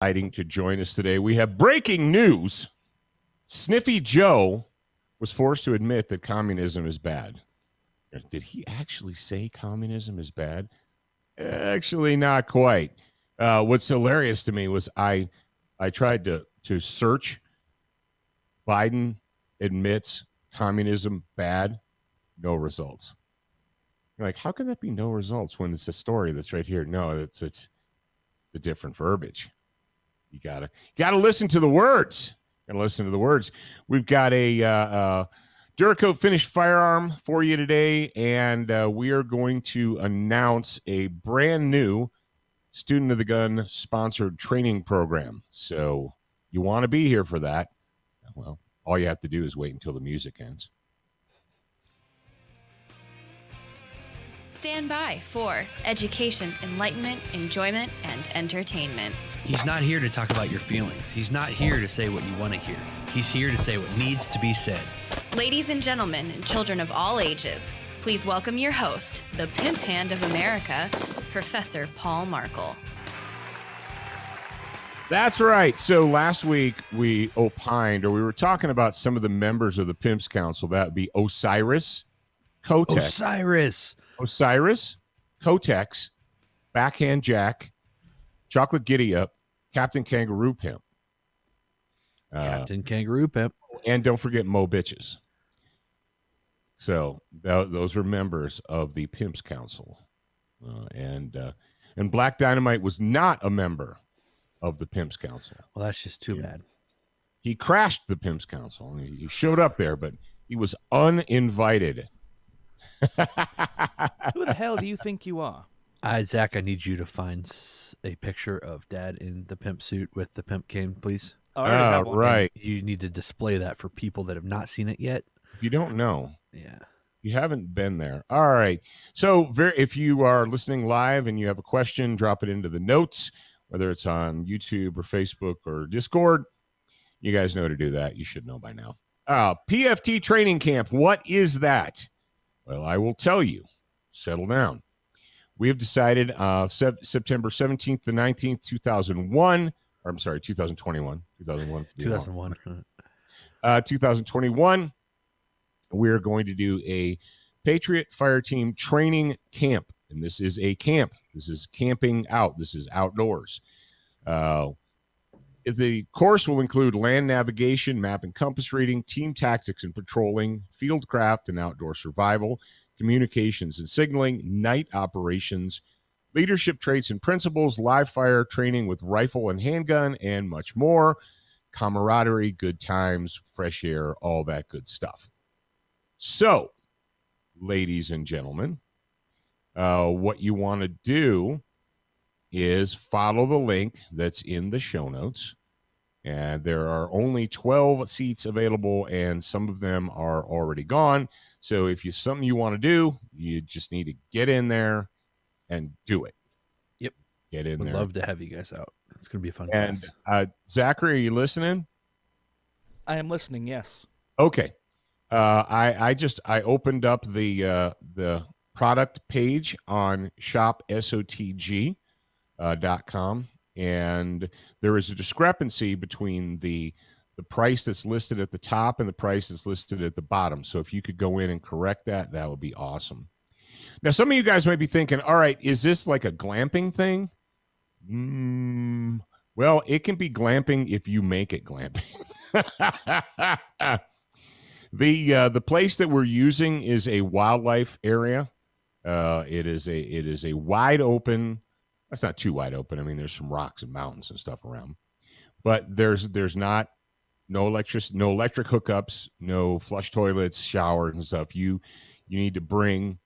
Exciting to join us today. We have breaking news. Sniffy Joe was forced to admit that communism is bad. Did he actually say communism is bad? Actually, not quite. What's hilarious to me was I tried to search Biden admits communism bad, no results. You're like, how can that be no results when it's a story that's right here? No, it's the different verbiage. You gotta listen to the words. Gotta listen to the words. We've got a Duracoat finished firearm for you today, and we are going to announce a brand new Student of the Gun sponsored training program. So you want to be here for that. Well, all you have to do is wait until the music ends. Stand by for education, enlightenment, enjoyment, and entertainment. He's not here to talk about your feelings. He's not here to say what you want to hear. He's here to say what needs to be said. Ladies and gentlemen, and children of all ages, please welcome your host, the pimp hand of America, Professor Paul Markle. That's right. So last week we opined, or we were talking about some of the members of the Pimps Council. That would be Osiris, Kotex, Backhand Jack, Chocolate Giddy Up, Captain Kangaroo Pimp. Captain Kangaroo Pimp. And don't forget Mo Bitches. So those were members of the Pimps Council. And Black Dynamite was not a member of the Pimps Council. Well, that's just too bad. He crashed the Pimps Council. He showed up there, but he was uninvited. Who the hell do you think you are? Zach, I need you to find a picture of Dad in the pimp suit with the pimp cane, please. Right. You need to display that for people that have not seen it yet. If you don't know. Yeah. You haven't been there. All right. So if you are listening live and you have a question, drop it into the notes, whether it's on YouTube or Facebook or Discord. You guys know how to do that. You should know by now. PFT training camp. What is that? Well, I will tell you. Settle down. We have decided September 17th to 19th, 2021. Or I'm sorry, 2021. 2021. We're going to do a Patriot Fire Team training camp. And this is a camp. This is camping out. This is outdoors. The course will include land navigation, map and compass reading, team tactics and patrolling, field craft and outdoor survival, communications and signaling, night operations, leadership traits and principles, live fire training with rifle and handgun, and much more. Camaraderie, good times, fresh air, all that good stuff. So, ladies and gentlemen, what you want to do is follow the link that's in the show notes. And there are only 12 seats available, and some of them are already gone. So if it's something you want to do, you just need to get in there and do it. Yep. Get in there. Would love to have you guys out. It's going to be a fun And class. Zachary, are you listening? I am listening, yes. Okay. I opened up the product page on shopsotg.com, and there is a discrepancy between the price that's listed at the top and the price that's listed at the bottom. So if you could go in and correct that, that would be awesome. Now, some of you guys might be thinking, all right, is this like a glamping thing? Well, it can be glamping if you make it glamping. The place that we're using is a wildlife area. It is a wide open. That's not too wide open. I mean, there's some rocks and mountains and stuff around, but there's no electric hookups, no flush toilets, showers and stuff. You need to bring,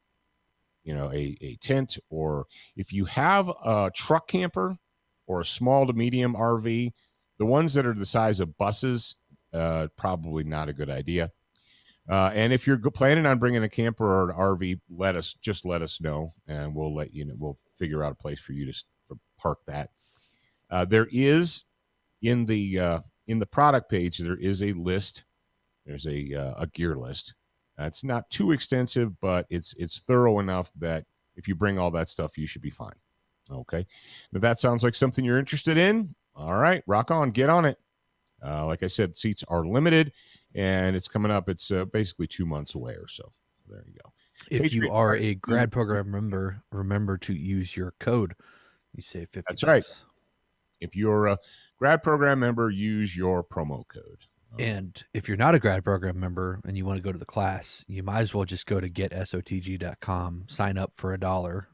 a tent, or if you have a truck camper or a small to medium RV, the ones that are the size of buses, probably not a good idea. And if you're planning on bringing a camper or an RV, let us know, and we'll let you know. We'll figure out a place for you to park that. There is in the product page, there is a list. There's a gear list. It's not too extensive, but it's thorough enough that if you bring all that stuff, you should be fine. Okay. If that sounds like something you're interested in, All right, rock on, get on it. Like I said, seats are limited, and it's coming up. It's basically 2 months away or so. There you go. If you Patriot are Party. a grad program member, remember to use your code. You save 50 That's right. bucks. If you're a grad program member, use your promo code. And if you're not a grad program member and you want to go to the class, you might as well just go to getsotg.com, sign up for $1,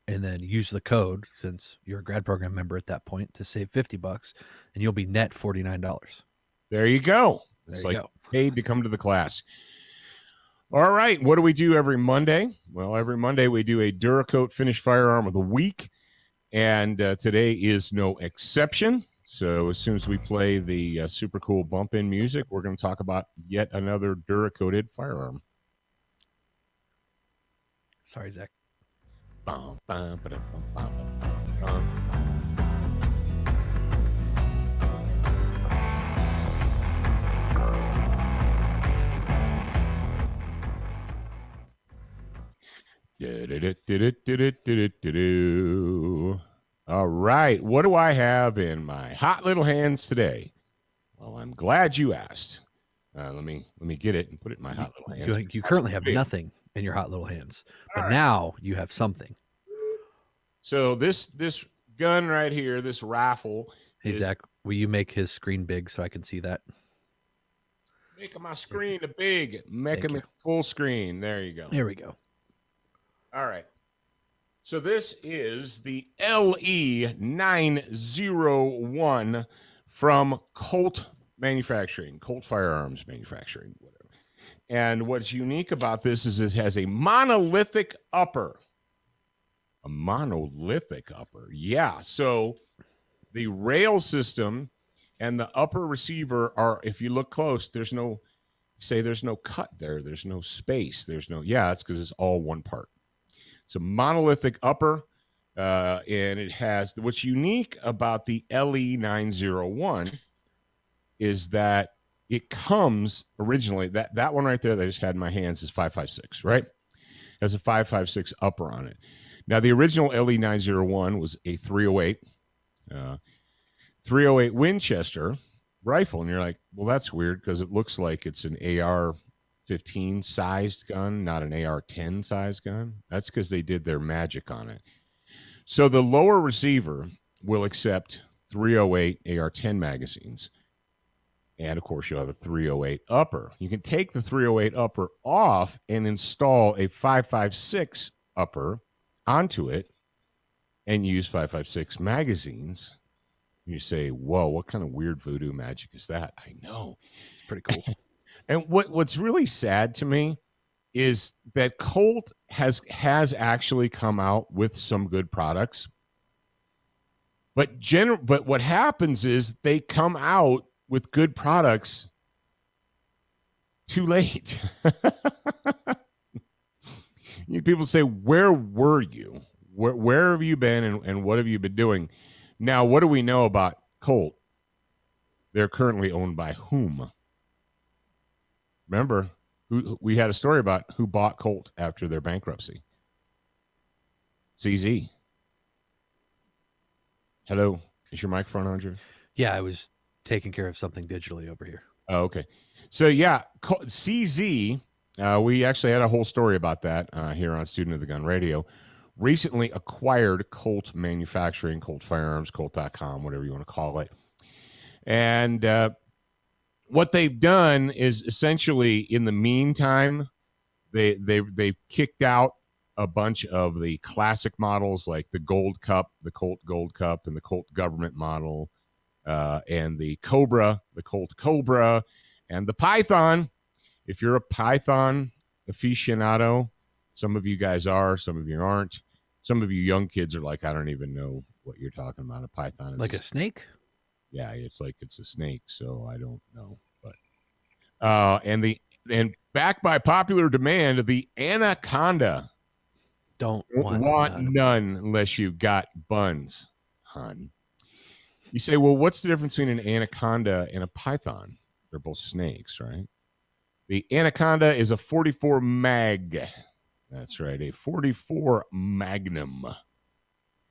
and then use the code, since you're a grad program member at that point, to save 50 bucks, and you'll be net $49. There you go. It's There you like go. paid to come to the class. All right. What do we do every Monday? Well, every Monday we do a Duracoat finished firearm of the week. And today is no exception. So as soon as we play the super cool bump in music, we're going to talk about yet another Duracoated firearm. Sorry, Zach. Bum, bum, ba-dum, bum, bum, bum. All right. What do I have in my hot little hands today? Well, I'm glad you asked. Let me get it and put it in my hot little hands. You currently have nothing in your hot little hands, but now you have something. So this gun right here, this rifle. Hey, Zach, will you make his screen big so I can see that? Making my screen a big, making it full screen. There you go. There we go. All right. So this is the LE901 from Colt Manufacturing, Colt Firearms Manufacturing, whatever. And what's unique about this is it has a monolithic upper. A monolithic upper. Yeah. So the rail system and the upper receiver are, if you look close, there's no cut there. There's no space. It's because it's all one part. It's a monolithic upper, and it has, what's unique about the LE901 is that it comes originally, that one right there that I just had in my hands is 5.56, right? It has a 5.56 upper on it. Now, the original LE901 was a 308 Winchester rifle, and you're like, well, that's weird because it looks like it's an AR-15 sized gun, not an AR-10 sized gun. That's because they did their magic on it. So the lower receiver will accept 308 AR-10 magazines. And, of course, you'll have a 308 upper. You can take the 308 upper off and install a 5.56 upper onto it and use 5.56 magazines. You say, whoa, what kind of weird voodoo magic is that? I know. It's pretty cool. And what's really sad to me is that Colt has actually come out with some good products. But what happens is they come out with good products too late. People say, where were you? Where have you been and what have you been doing? Now, what do we know about Colt? They're currently owned by whom? Remember, we had a story about who bought Colt after their bankruptcy. CZ. Hello. Is your microphone on, Drew? Yeah, I was taking care of something digitally over here. Oh, okay. So, yeah, CZ, we actually had a whole story about that here on Student of the Gun Radio. Recently acquired Colt Manufacturing, Colt Firearms, Colt.com, whatever you want to call it. And what they've done is essentially, in the meantime, they kicked out a bunch of the classic models like the Gold Cup, the Colt Gold Cup, and the Colt Government model, and the Cobra, the Colt Cobra, and the Python. If you're a Python aficionado, some of you guys are, some of you aren't. Some of you young kids are like, I don't even know what you're talking about. A python is like a snake? Yeah, it's like it's a snake, so I don't know. But and backed by popular demand, the Anaconda. Don't want none unless you got buns, hun. You say, well, what's the difference between an anaconda and a python? They're both snakes, right? The Anaconda is a 44 mag. That's right, a 44 Magnum.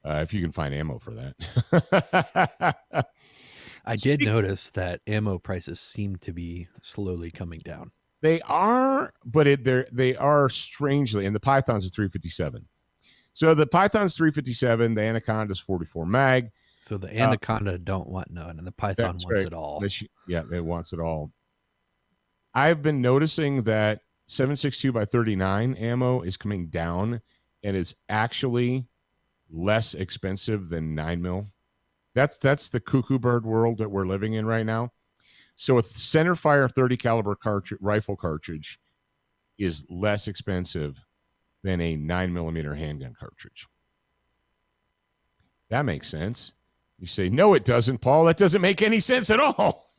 If you can find ammo for that. I did notice that ammo prices seem to be slowly coming down. They are, but they are strangely, and the Python's a 357. So the Python's 357, the Anaconda's 44 mag. So the Anaconda don't want none, and the Python wants right. it all. It wants it all. I've been noticing that 7.62 by 39 ammo is coming down, and it's actually less expensive than 9mm. That's the cuckoo bird world that we're living in right now. So a center fire 30 caliber rifle cartridge is less expensive than a 9mm handgun cartridge. That makes sense. You say, no, it doesn't, Paul. That doesn't make any sense at all.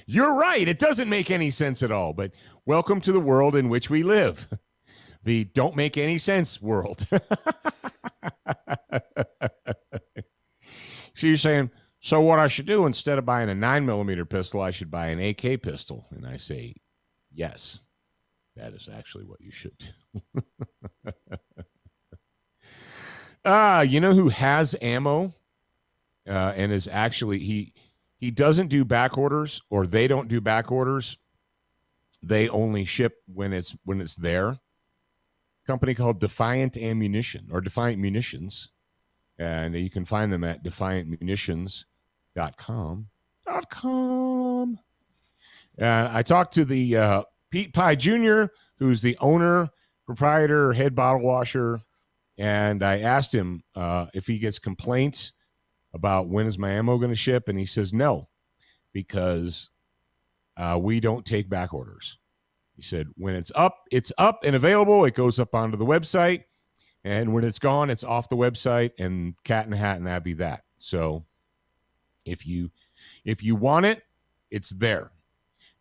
You're right. It doesn't make any sense at all. But welcome to the world in which we live. The don't make any sense world. So you're saying, so what I should do instead of buying a 9mm pistol, I should buy an AK pistol. And I say, yes, that is actually what you should do. You know who has ammo and is actually, he doesn't do back orders, or they don't do back orders. They only ship when it's there. Company called Defiant Ammunition, or Defiant Munitions. And you can find them at defiantmunitions.com. I talked to the Pete Pye Jr., who's the owner, proprietor, head bottle washer, and I asked him if he gets complaints about when is my ammo going to ship, and he says no, because we don't take back orders. He said when it's up and available, it goes up onto the website. And when it's gone, it's off the website, and cat in the hat, and that'd be that. So if you want it, it's there.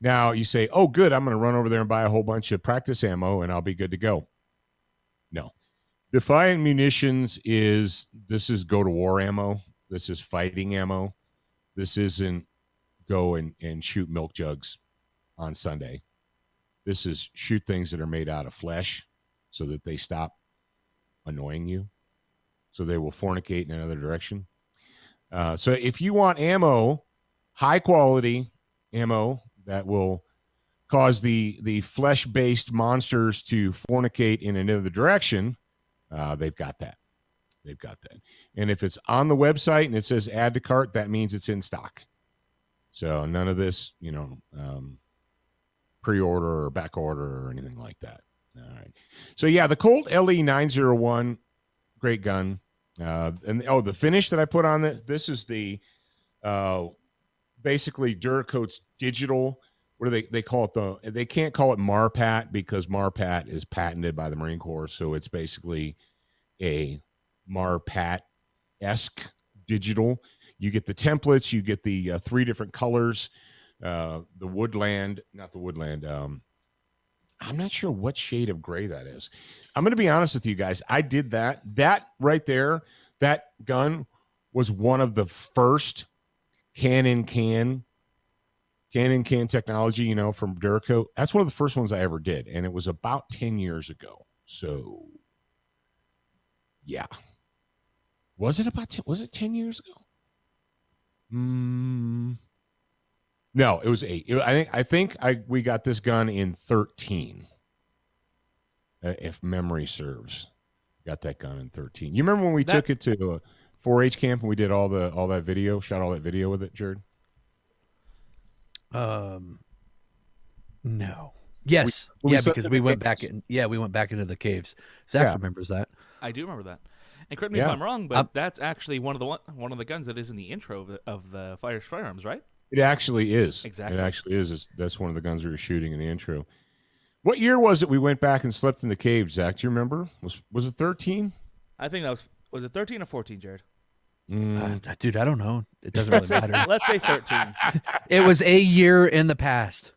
Now you say, oh, good, I'm going to run over there and buy a whole bunch of practice ammo, and I'll be good to go. No. Defiant Munitions is go to war ammo. This is fighting ammo. This isn't go and shoot milk jugs on Sunday. This is shoot things that are made out of flesh so that they stop annoying you, so they will fornicate in another direction. So if you want ammo, high quality ammo that will cause the flesh-based monsters to fornicate in another direction, they've got that. And if it's on the website and it says add to cart, that means it's in stock. So none of this, pre-order or back order or anything like that. All right. So yeah, the Colt LE 901, great gun. The finish that I put on this is the basically Duracoat's digital. What do they call it? They can't call it Marpat because Marpat is patented by the Marine Corps. So it's basically a Marpat-esque digital. You get the templates, you get the 3 different colors, not the woodland. I'm not sure what shade of gray that is. I'm going to be honest with you guys. I did that. That right there, that gun was one of the first can technology, from Duracoat. That's one of the first ones I ever did. And it was about 10 years ago. So, yeah. Was it 10 years ago? No, it was 8. I think we got this gun in 13, if memory serves. Got that gun in 13. You remember when we took it to a 4-H camp and we did all that video, shot all that video with it, Jared? No. Yes. Because we went back into the caves. Zach remembers that. I do remember that. And correct me if I'm wrong, but that's actually one of the guns that is in the intro of the Firearms, right? It actually is. Exactly. It actually is. That's one of the guns we were shooting in the intro. What year was it we went back and slept in the cave, Zach? Do you remember? Was it 13? I think that was it 13 or 14, Jared? Dude, I don't know. It doesn't really matter. Let's say 13. It was a year in the past.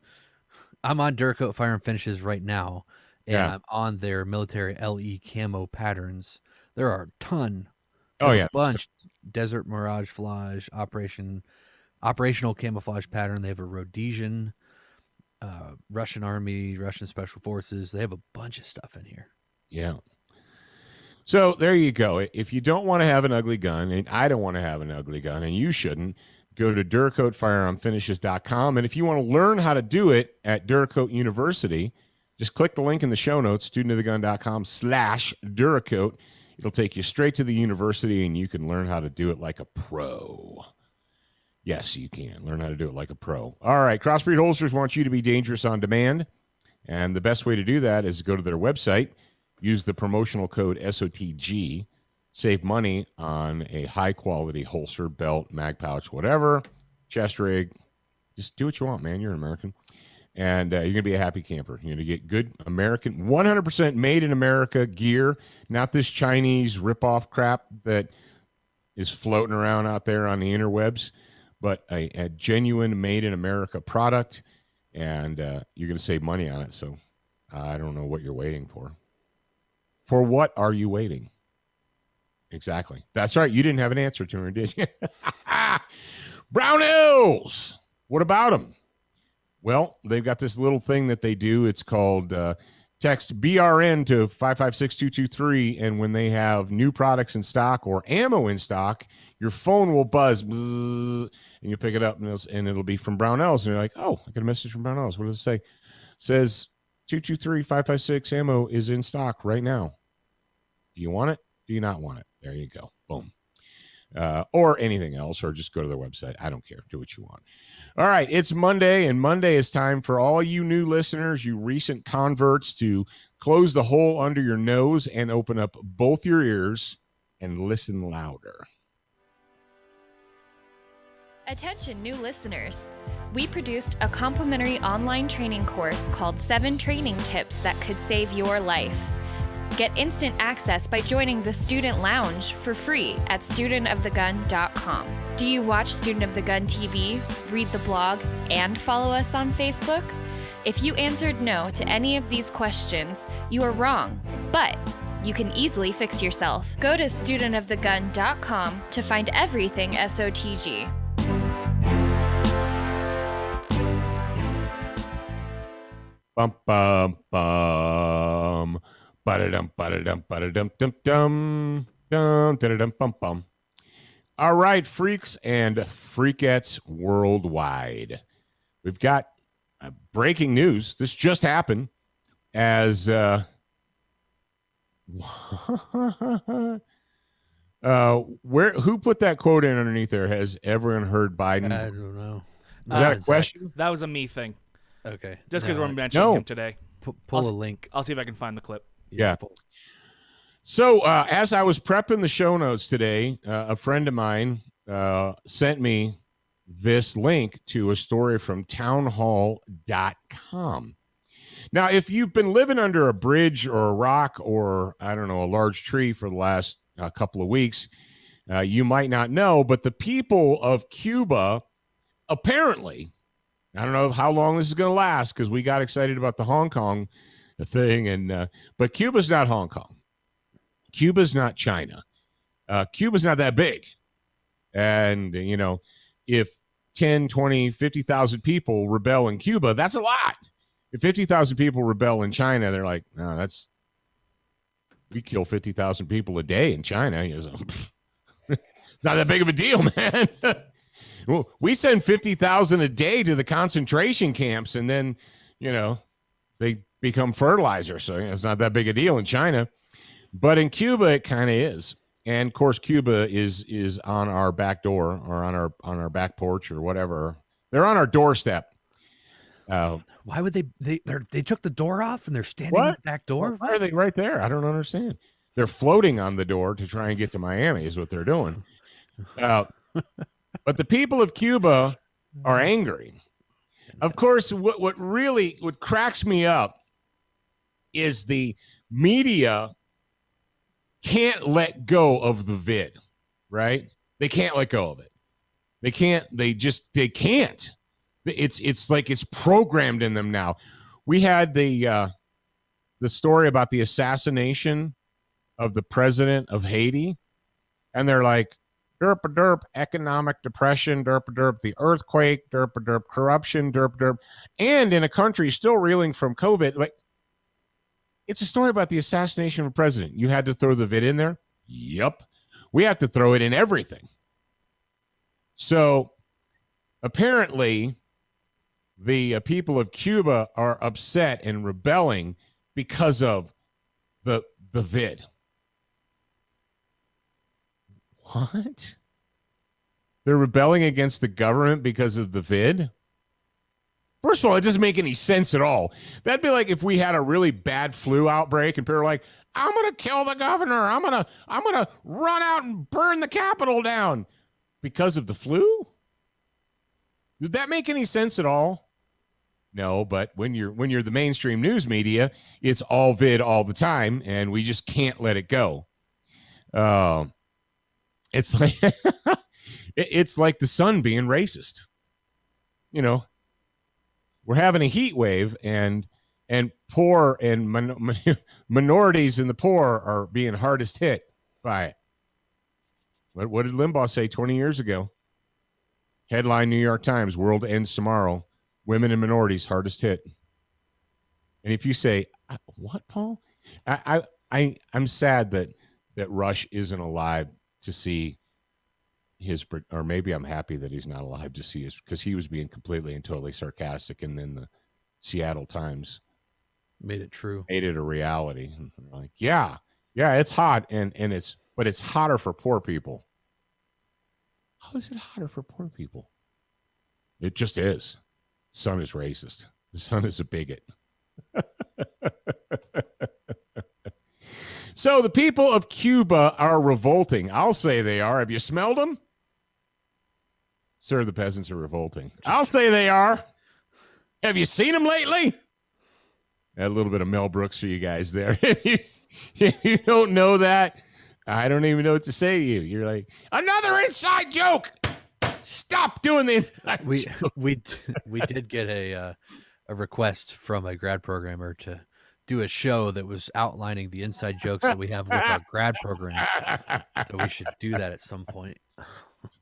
I'm on Duracoat Firearm Finishes right now, and I'm on their military LE camo patterns. There are a ton. A bunch. Desert Mirage Flage, Operational camouflage pattern. They have a Rhodesian, Russian Army, Russian Special Forces. They have a bunch of stuff in here. Yeah. So there you go. If you don't want to have an ugly gun, and I don't want to have an ugly gun, and you shouldn't, go to DuracoatFirearmFinishes.com. And if you want to learn how to do it at Duracoat University, just click the link in the show notes, studentofthegun.com/Duracoat. It'll take you straight to the university, and you can learn how to do it like a pro. Yes, you can learn how to do it like a pro. All right, Crossbreed Holsters want you to be dangerous on demand. And the best way to do that is go to their website, use the promotional code SOTG, save money on a high-quality holster, belt, mag pouch, whatever, chest rig. Just do what you want, man. You're an American. And you're going to be a happy camper. You're going to get good American, 100% made in America gear, not this Chinese ripoff crap that is floating around out there on the interwebs, but a genuine made in America product. And you're going to save money on it. So I don't know what you're waiting for. For what are you waiting? Exactly. That's right. You didn't have an answer to her, did you? Brownells. What about them? Well, they've got this little thing that they do. It's called text BRN to 556223. And when they have new products in stock or ammo in stock, your phone will buzz and you pick it up and it'll be from Brownells. And you're like, oh, I got a message from Brownells. What does it say? It says 223-556 ammo is in stock right now. Do you want it? Do you not want it? There you go. Boom. Or anything else, or just go to their website. I don't care. Do what you want. All right. It's Monday, and Monday is time for all you new listeners, you recent converts, to close the hole under your nose and open up both your ears and listen louder. Attention, new listeners. We produced a complimentary online training course called 7 Training Tips That Could Save Your Life. Get instant access by joining the Student Lounge for free at studentofthegun.com. Do you watch Student of the Gun TV, read the blog, and follow us on Facebook? If you answered no to any of these questions, you are wrong, but you can easily fix yourself. Go to studentofthegun.com to find everything SOTG. Bum, bum, bum. Ba-da-dum, ba-da-dum, ba-da-dum, dum, dum, dum, da-da-dum, bum, bum. All right, freaks and freakettes worldwide. We've got breaking news. This just happened as who put that quote in underneath there? Has everyone heard Biden? I don't know. Is that a question? That was a me thing. Okay. Just because we're mentioning him today. Pull a link. I'll see if I can find the clip. Yeah. So as I was prepping the show notes today, a friend of mine sent me this link to a story from townhall.com. Now, if you've been living under a bridge or a rock or, I don't know, a large tree for the last couple of weeks, you might not know, but the people of Cuba apparently, I don't know how long this is going to last because we got excited about the Hong Kong thing, but Cuba's not Hong Kong. Cuba's not China. Cuba's not that big. And, you know, if 10, 20, 50,000 people rebel in Cuba, that's a lot. If 50,000 people rebel in China, they're like, no, we kill 50,000 people a day in China. Not that big of a deal, man. Well, we send 50,000 a day to the concentration camps, and then, you know, they become fertilizer. So it's not that big a deal in China. But in Cuba, it kind of is. And, of course, Cuba is on our back door or on our back porch or whatever. They're on our doorstep. Why would they took the door off and they're standing at the back door? Why are they right there? I don't understand. They're floating on the door to try and get to Miami is what they're doing. But the people of Cuba are angry. Of course, what cracks me up is the media can't let go of the vid, right? They can't let go of it. They can't. It's like it's programmed in them now. We had the story about the assassination of the president of Haiti, and they're like, derp derp, economic depression, derp derp, the earthquake, derp derp, corruption, derp derp, and in a country still reeling from COVID. Like, it's a story about the assassination of a president. You had to throw the vid in there? Yep. We have to throw it in everything. So apparently the people of Cuba are upset and rebelling because of the vid. What? They're rebelling against the government because of the vid? First of all, it doesn't make any sense at all. That'd be like if we had a really bad flu outbreak and people were like, I'm going to kill the governor. I'm going to run out and burn the Capitol down because of the flu? Did that make any sense at all? No, but when you're the mainstream news media, it's all vid all the time, and we just can't let it go. It's like it's like the sun being racist. You know, we're having a heat wave, and poor and minorities and the poor are being hardest hit by it. What did Limbaugh say 20 years ago? Headline New York Times, world ends tomorrow. Women and minorities hardest hit. And if you say, what, Paul? I'm sad that Rush isn't alive to see his, or maybe I'm happy that he's not alive to see his, because he was being completely and totally sarcastic, and then the Seattle Times made it true, made it a reality. Like, yeah, it's hot, but it's hotter for poor people. How is it hotter for poor people? It just is. The sun is racist. The sun is a bigot. So the people of Cuba are revolting. I'll say they are. Have you smelled them? Sir, the peasants are revolting. I'll say they are. Have you seen them lately? A little bit of Mel Brooks for you guys there. If you don't know that, I don't even know what to say to you. You're like, another inside joke. Stop doing the inside joke. We did get a request from a grad programmer to do a show that was outlining the inside jokes that we have with our grad program. So we should do that at some point.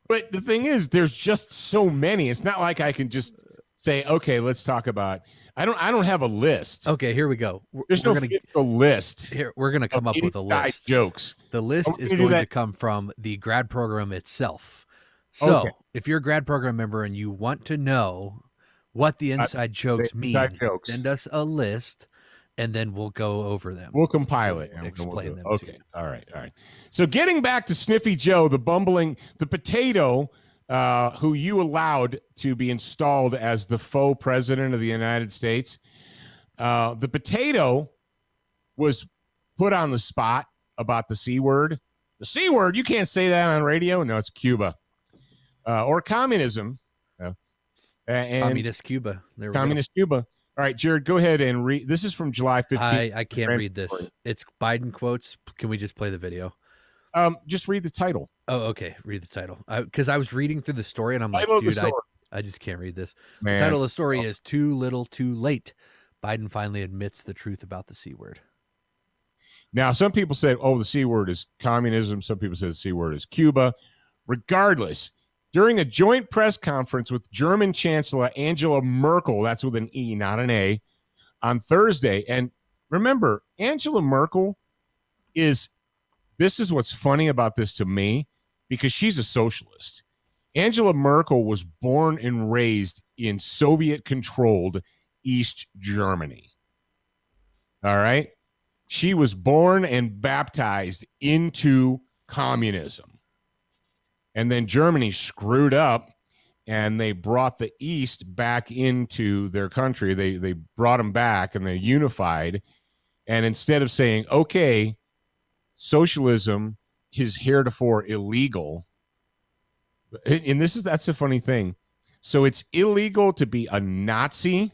But the thing is, there's just so many. It's not like I can just say, okay, let's talk about. I don't have a list. Okay, here we go. There's no physical list. Here, we're going to come up with a list. Jokes. The list is going to come from the grad program itself. So if you're a grad program member and you want to know what the inside jokes mean, send us a list, and then we'll go over them. We'll compile it and explain them. Okay. All right. So getting back to Sniffy Joe, the potato who you allowed to be installed as the faux president of the United States. The potato was put on the spot about the C word. The C word, you can't say that on radio. No, it's Cuba. Or communism. And Communist Cuba. Communist Cuba. All right, Jared, go ahead and read. This is from July 15th. I can't read this. It's Biden quotes. Can we just play the video? Just read the title. Oh, okay. Read the title. Because I was reading through the story and I'm like, dude, I just can't read this. Man. The title of the story is Too Little, Too Late. Biden finally admits the truth about the C word. Now, some people said, the C word is communism. Some people said the C word is Cuba. Regardless, during a joint press conference with German Chancellor Angela Merkel, that's with an E, not an A, on Thursday. And remember, Angela Merkel this is what's funny about this to me, because she's a socialist. Angela Merkel was born and raised in Soviet-controlled East Germany. All right? She was born and baptized into communism. And then Germany screwed up, and they brought the East back into their country. They brought them back, and they unified. And instead of saying, okay, socialism is heretofore illegal, and that's the funny thing. So it's illegal to be a Nazi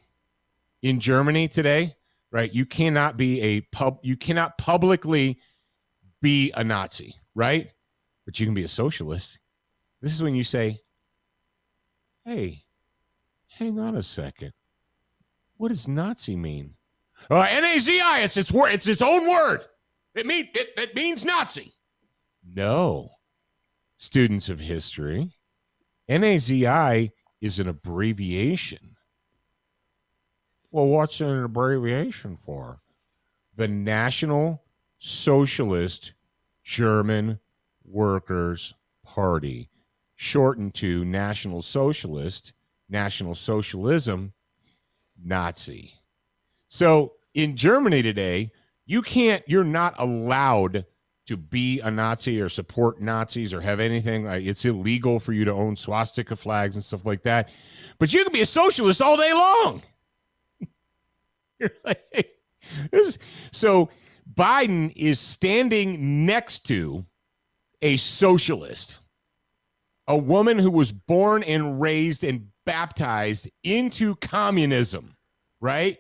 in Germany today, right? You cannot you cannot publicly be a Nazi, right? But you can be a socialist. This is when you say, hey, hang on a second. What does Nazi mean? N-A-Z-I, it's its own word. It means Nazi. No. Students of history, N-A-Z-I is an abbreviation. Well, what's an abbreviation for? The National Socialist German Workers' Party, shortened to National Socialist, National Socialism, Nazi. So in Germany today, you're not allowed to be a Nazi or support Nazis or have anything. It's illegal for you to own swastika flags and stuff like that. But you can be a socialist all day long. You're like, so Biden is standing next to a socialist, a woman who was born and raised and baptized into communism, right?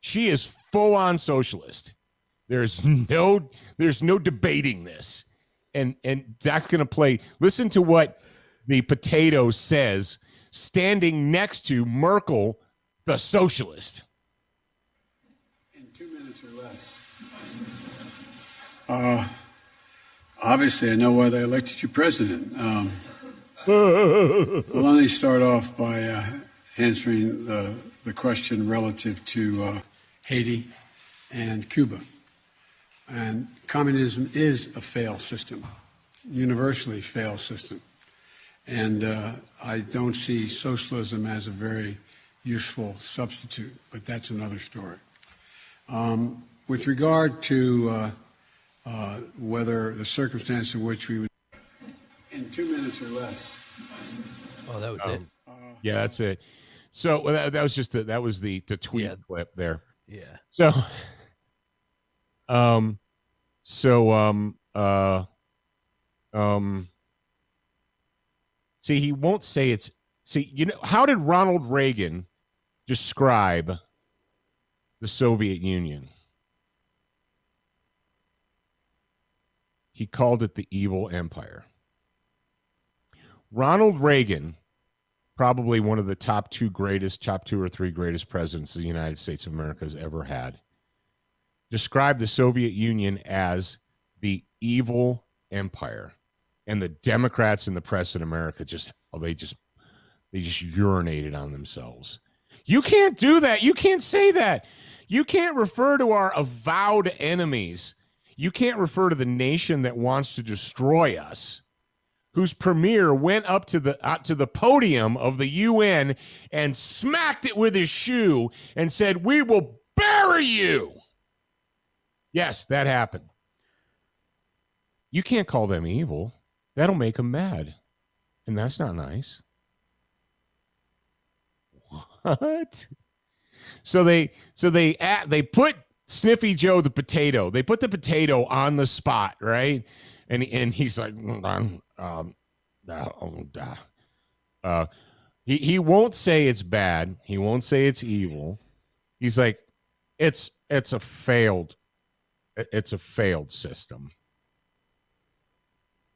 She is full on socialist. There's no debating this. And Zach's going to play. Listen to what the potato says standing next to Merkel, the socialist. In 2 minutes or less. Obviously, I know why they elected you president. Well, let me start off by answering the question relative to Haiti and Cuba. And communism is a failed system, universally failed system. And I don't see socialism as a very useful substitute, but that's another story. With regard to whether the circumstance in which we would, in 2 minutes or less. Oh, that was it. Yeah, that's it. So that was just that was the tweet clip there. Yeah. See, he won't say it's. See, how did Ronald Reagan describe the Soviet Union? He called it the evil empire. Ronald Reagan, probably one of the top two or three greatest presidents the United States of America has ever had, described the Soviet Union as the evil empire. And the Democrats and the press in America they just urinated on themselves. You can't do that. You can't say that. You can't refer to our avowed enemies. You can't refer to the nation that wants to destroy us, whose premier went up to the podium of the UN and smacked it with his shoe and said, "We will bury you." Yes, that happened. You can't call them evil. That'll make them mad. And that's not nice. What? So they put Sniffy Joe the potato. They put the potato on the spot, right? And he's like, he won't say it's bad. He won't say it's evil. He's like, it's a failed system.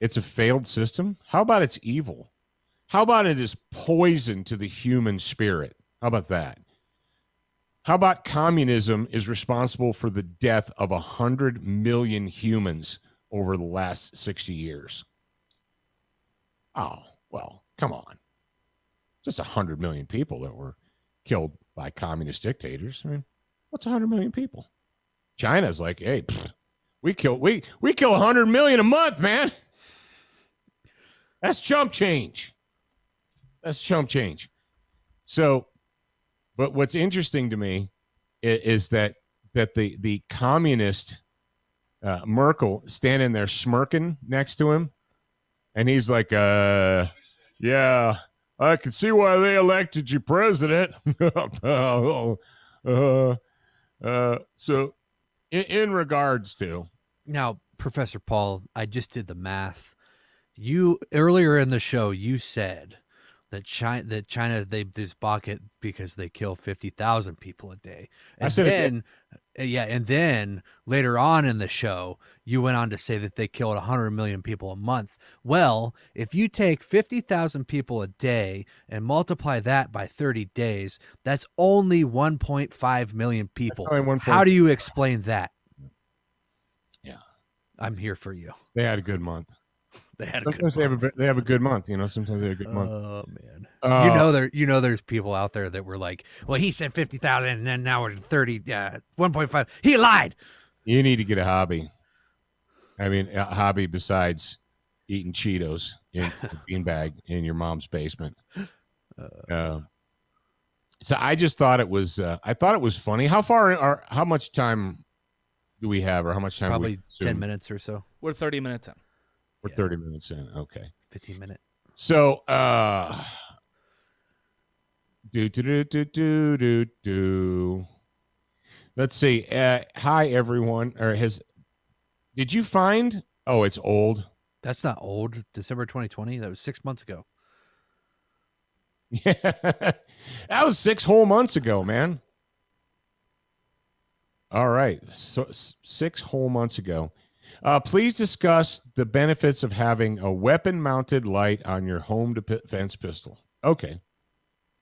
It's a failed system? How about it's evil? How about it is poison to the human spirit? How about that? How about communism is responsible for the death of 100 million humans over the last 60 years? Oh, well, come on. Just 100 million people that were killed by communist dictators. I mean, what's 100 million people? China's like, hey, we kill 100 million a month, man. That's chump change. So, but what's interesting to me is that the communist Merkel standing there smirking next to him, and he's like, yeah, I can see why they elected you president. So in regards to now, Professor Paul, I just did the math. You earlier in the show, you said that China they just balk it because they kill 50,000 people a day. And then later on in the show, you went on to say that they killed 100 million people a month. Well, if you take 50,000 people a day and multiply that by 30 days, that's only 1.5 million people. How do you explain that? Yeah, I'm here for you. They had a good month. Sometimes they have a good month, Sometimes they have a good month. Oh man, there's people out there that were like, well, he said 50,000, and then now we're at 30, 1.5. He lied. You need to get a hobby. I mean, a hobby besides eating Cheetos in a beanbag in your mom's basement. So I just thought it was funny. How much time do we have, or how much time? Probably 10 minutes or so. We're 30 minutes in. We're 30 minutes in. Okay. 15-minute. So, let's see. Hi everyone. Did you find? Oh, it's old. That's not old. December 2020. That was 6 months ago. Yeah, that was 6 whole months ago, man. All right, so 6 whole months ago. Please discuss the benefits of having a weapon-mounted light on your home defense pistol. Okay,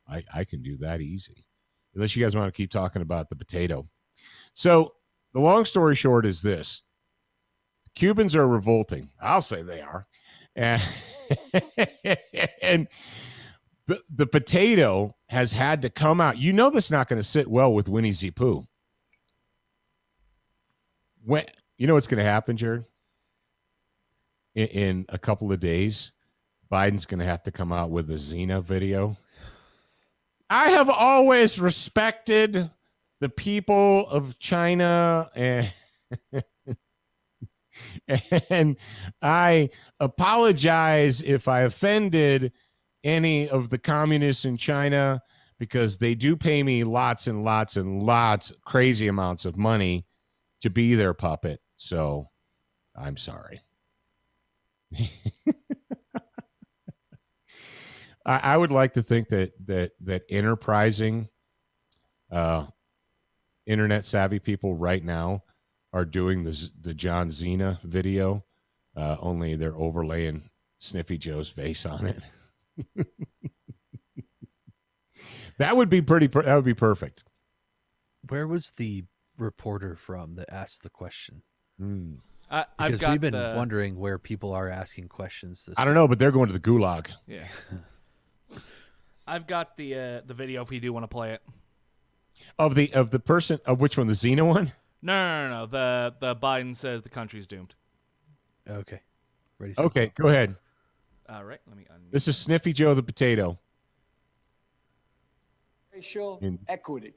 I can do that easy, unless you guys want to keep talking about the potato. So the long story short is this: Cubans are revolting. I'll say they are, and the potato has had to come out. You know that's not going to sit well with Winnie the Pooh. When you know what's going to happen, Jared? In a couple of days, Biden's going to have to come out with a Xena video. I have always respected the people of China, and I apologize if I offended any of the communists in China, because they do pay me lots and lots and lots, crazy amounts of money to be their puppet. So I'm sorry. I would like to think that enterprising, internet savvy people right now are doing the John Cena video, only they're overlaying Sniffy Joe's face on it. That would be perfect. Where was the reporter from that asked the question? Because we've been wondering where people are asking questions. I don't know, but they're going to the gulag. Yeah. I've got the video if you do want to play it. Of the person of which one? The Xena one? No. The Biden says the country's doomed. Okay. Ready? Okay, go ahead. All right, let me unmute. This is Sniffy Joe the potato. Racial equity.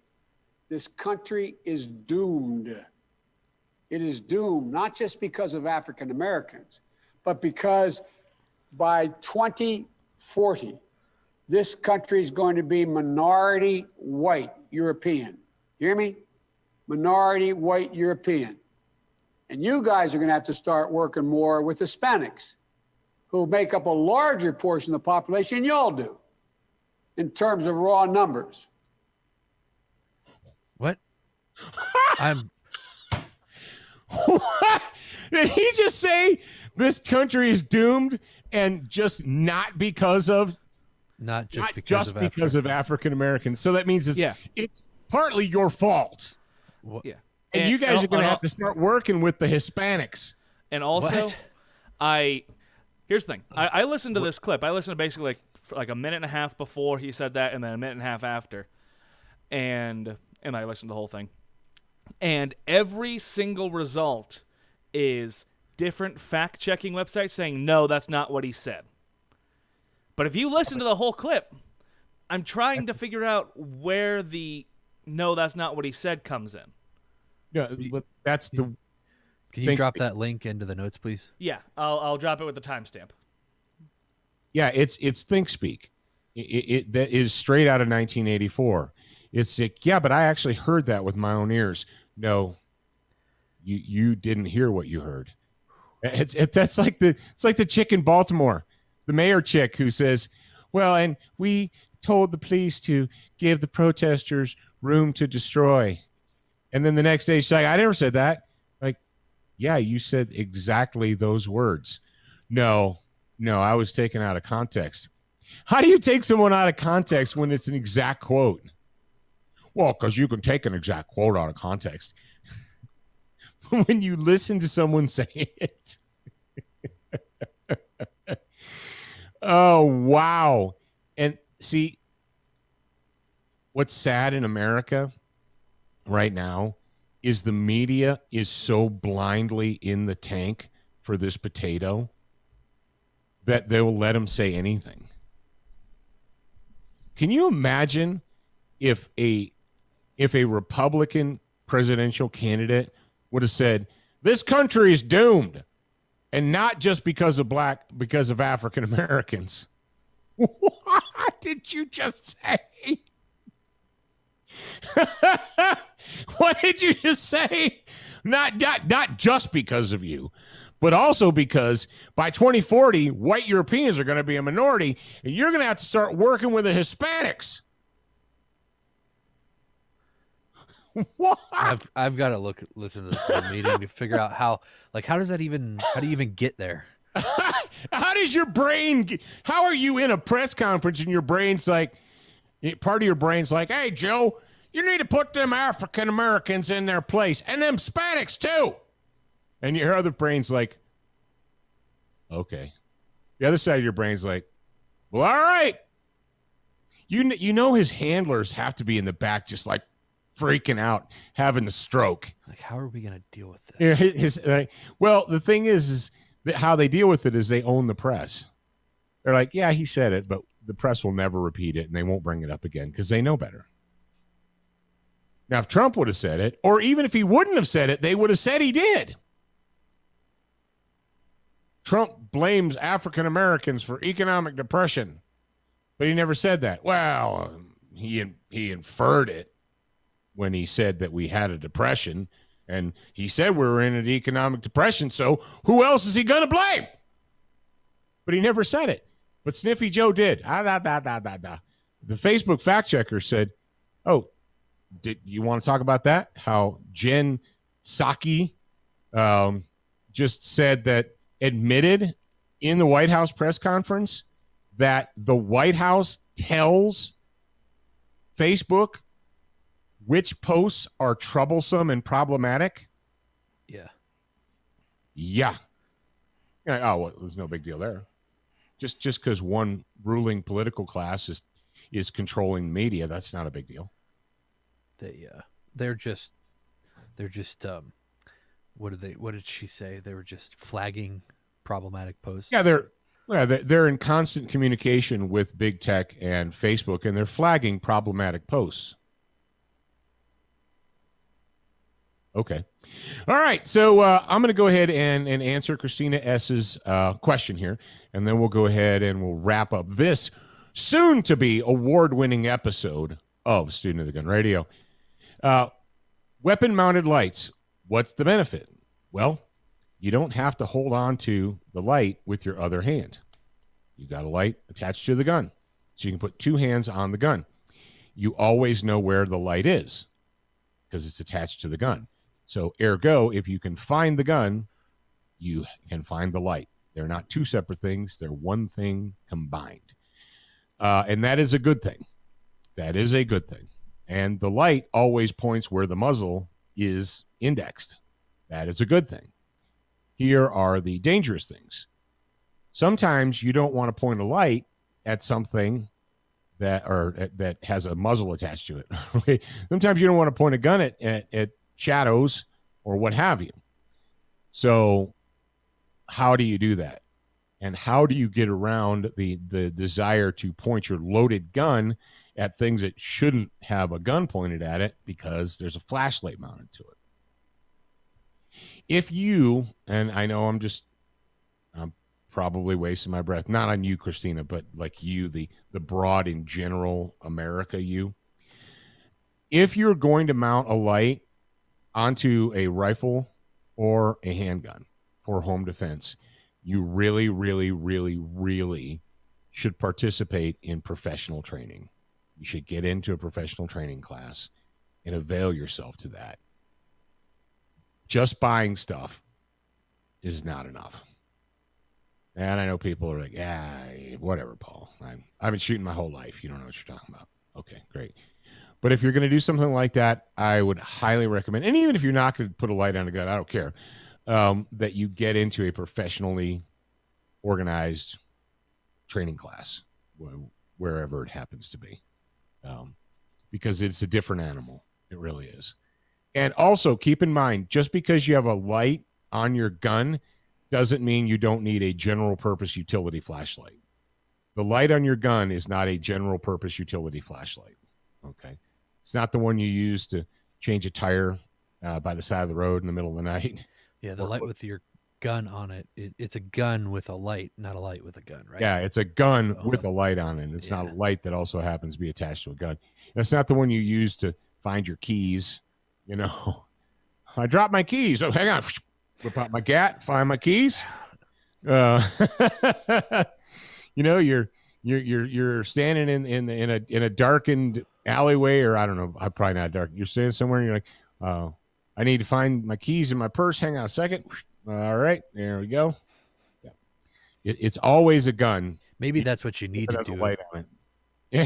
This country is doomed. It is doomed, not just because of African Americans, but because by 2040, this country is going to be minority white European. You hear me? Minority white European. And you guys are going to have to start working more with Hispanics, who make up a larger portion of the population than y'all do in terms of raw numbers. What? What? Did he just say this country is doomed, and just not because of African Americans? So that means it's partly your fault. Yeah. And you guys are going to have to start working with the Hispanics. And also, here's the thing. I listened to this clip. I listened to basically like a minute and a half before he said that, and then a minute and a half after. And I listened to the whole thing. And every single result is different fact-checking websites saying, no, that's not what he said. But if you listen to the whole clip, I'm trying to figure out where the no, that's not what he said comes in. Yeah, but that's the... Can you drop that link into the notes, please? Yeah, I'll drop it with the timestamp. Yeah, it's ThinkSpeak. That is straight out of 1984. It's like, yeah, but I actually heard that with my own ears. No, you didn't hear what you heard. It's like the chick in Baltimore, the mayor chick who says, well, and we told the police to give the protesters room to destroy. And then the next day she's like, I never said that. Like, yeah, you said exactly those words. No, I was taken out of context. How do you take someone out of context when it's an exact quote? Well, because you can take an exact quote out of context. When you listen to someone say it. Oh, wow. And see, what's sad in America right now is the media is so blindly in the tank for this potato that they will let him say anything. Can you imagine if a Republican presidential candidate would have said, this country is doomed, and not just because of African Americans. What did you just say? What did you just say? Not just because of you, but also because by 2040, white Europeans are going to be a minority, and you're going to have to start working with the Hispanics. What? I've got to listen to this whole meeting to figure out how do you even get there? How does your brain, how are you in a press conference and your brain's like, part of your brain's like, hey, Joe, you need to put them African Americans in their place and them Hispanics too. And your other brain's like, okay. The other side of your brain's like, well, all right. You know his handlers have to be in the back just like freaking out, having the stroke. Like, how are we going to deal with this? Yeah, well, the thing is that how they deal with it is they own the press. They're like, yeah, he said it, but the press will never repeat it, and they won't bring it up again because they know better. Now, if Trump would have said it, or even if he wouldn't have said it, they would have said he did. Trump blames African Americans for economic depression, but he never said that. Well, he inferred it when he said that we had a depression, and he said we were in an economic depression, so who else is he going to blame? But he never said it. But Sniffy Joe did. The Facebook fact checker said, oh, did you want to talk about that? How Jen Psaki just said that, admitted in the White House press conference that the White House tells Facebook which posts are troublesome and problematic? Yeah. Yeah. Oh, well, there's no big deal there. Just because one ruling political class is controlling media, that's not a big deal. They're just what did she say? They were just flagging problematic posts. Yeah, they're in constant communication with big tech and Facebook, and they're flagging problematic posts. Okay. All right. So I'm going to go ahead and answer Christina S.'s question here, and then we'll go ahead and we'll wrap up this soon-to-be award-winning episode of Student of the Gun Radio. Weapon-mounted lights. What's the benefit? Well, you don't have to hold on to the light with your other hand. You got a light attached to the gun, so you can put two hands on the gun. You always know where the light is because it's attached to the gun. So ergo, if you can find the gun, you can find the light. They're not two separate things. They're one thing combined. And that is a good thing. That is a good thing. And the light always points where the muzzle is indexed. That is a good thing. Here are the dangerous things. Sometimes you don't want to point a light at something that has a muzzle attached to it. Sometimes you don't want to point a gun at shadows or what have you. So how do you do that? And how do you get around the desire to point your loaded gun at things that shouldn't have a gun pointed at it because there's a flashlight mounted to it? If you, and I know I'm probably wasting my breath, not on you, Christina, but like you, the broad in general America, you, if you're going to mount a light onto a rifle or a handgun for home defense, you really, really, really, really should participate in professional training. You should get into a professional training class and avail yourself to that. Just buying stuff is not enough. And I know people are like, yeah, whatever, Paul. I've been shooting my whole life. You don't know what you're talking about. Okay, great. But if you're going to do something like that, I would highly recommend, and even if you're not going to put a light on a gun, I don't care, that you get into a professionally organized training class, wherever it happens to be, because it's a different animal. It really is. And also keep in mind, just because you have a light on your gun doesn't mean you don't need a general purpose utility flashlight. The light on your gun is not a general purpose utility flashlight. Okay. It's not the one you use to change a tire by the side of the road in the middle of the night. Yeah, the light with your gun on it. It's a gun with a light, not a light with a gun, right? Yeah, it's a gun So- with a light on it. It's not Yeah. a light that also happens to be attached to a gun. It's not the one you use to find your keys. You know, I dropped my keys. Oh, hang on. Whip out my gat, find my keys. You know, you're standing in a darkened alleyway, or I don't know, I'm probably not dark. You're standing somewhere and you're like, oh, I need to find my keys in my purse. Hang on a second. All right, there we go. Yeah. It's always a gun. Maybe that's what you need It to has a do light on it.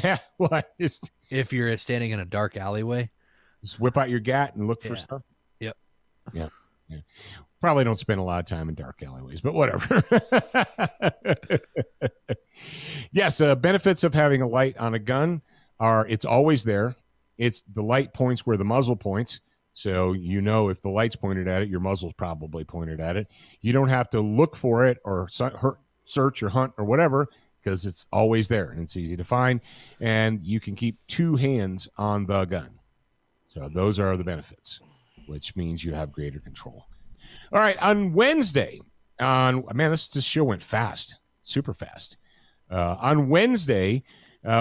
Yeah, what? Just if you're standing in a dark alleyway. whip out your gat and look for Yeah. stuff. Yep. Yeah. Probably don't spend a lot of time in dark alleyways, but whatever. Yes, benefits of having a light on a gun are it's always there. It's the light points where the muzzle points. So you know if the light's pointed at it, your muzzle's probably pointed at it. You don't have to look for it or search or hunt or whatever because it's always there and it's easy to find. And you can keep two hands on the gun. So those are the benefits, which means you have greater control. All right, on Wednesday, this show went fast, super fast. On Wednesday,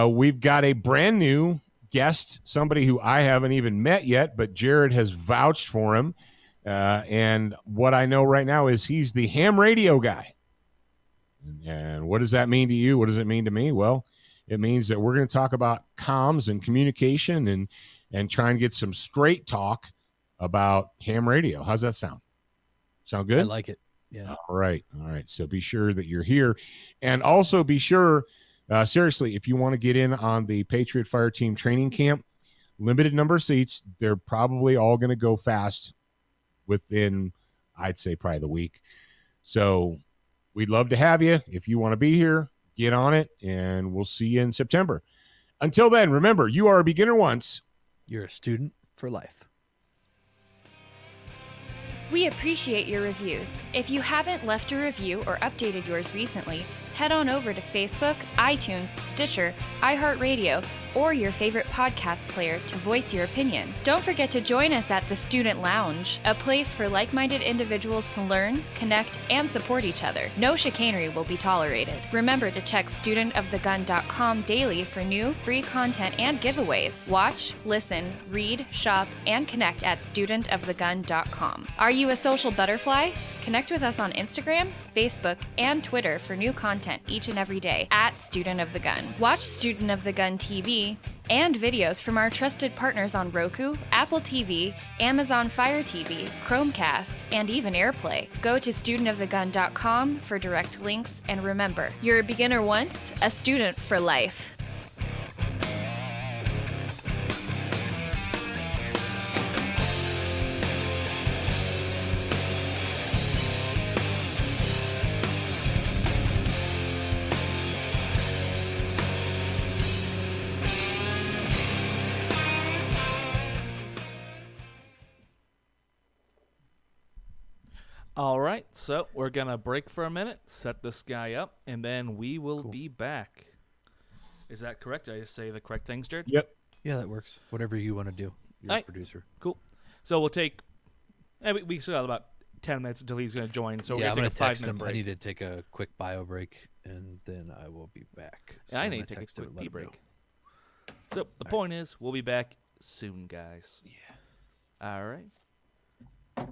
we've got a brand new guest, somebody who I haven't even met yet, but Jared has vouched for him. And what I know right now is he's the ham radio guy. And what does that mean to you? What does it mean to me? Well, it means that we're going to talk about comms and communication and try and get some straight talk about ham radio. How's that sound? Sound good? I like it. Yeah. All right. So be sure that you're here. And also be sure, seriously, if you want to get in on the Patriot Fire Team training camp, limited number of seats. They're probably all going to go fast within, I'd say, probably the week. So we'd love to have you. If you want to be here, get on it, and we'll see you in September. Until then, remember, you are a beginner once. You're a student for life. We appreciate your reviews. If you haven't left a review or updated yours recently, head on over to Facebook, iTunes, Stitcher, iHeartRadio, or your favorite podcast player to voice your opinion. Don't forget to join us at the Student Lounge, a place for like-minded individuals to learn, connect, and support each other. No chicanery will be tolerated. Remember to check studentofthegun.com daily for new, free content and giveaways. Watch, listen, read, shop, and connect at studentofthegun.com. Are you a social butterfly? Connect with us on Instagram, Facebook, and Twitter for new content each and every day at Student of the Gun. Watch Student of the Gun TV and videos from our trusted partners on Roku, Apple TV, Amazon Fire TV, Chromecast, and even AirPlay. Go to studentofthegun.com for direct links, and remember, you're a beginner once, a student for life. All right, so we're going to break for a minute, set this guy up, and then we will be back. Is that correct? Did I just say the correct things, Jared? Yep. Yeah, that works. Whatever you want to do. You're Alright. a producer. Cool. So we'll take we still got about 10 minutes until he's going to join, so we're Yeah, going I'm to take gonna a text 5-minute him. break. I need to take a quick bio break, and then I will be back. Yeah, I I'm need gonna to take a text him quick and let pee him know. break. So the point is, we'll be back soon, guys. Yeah. All right.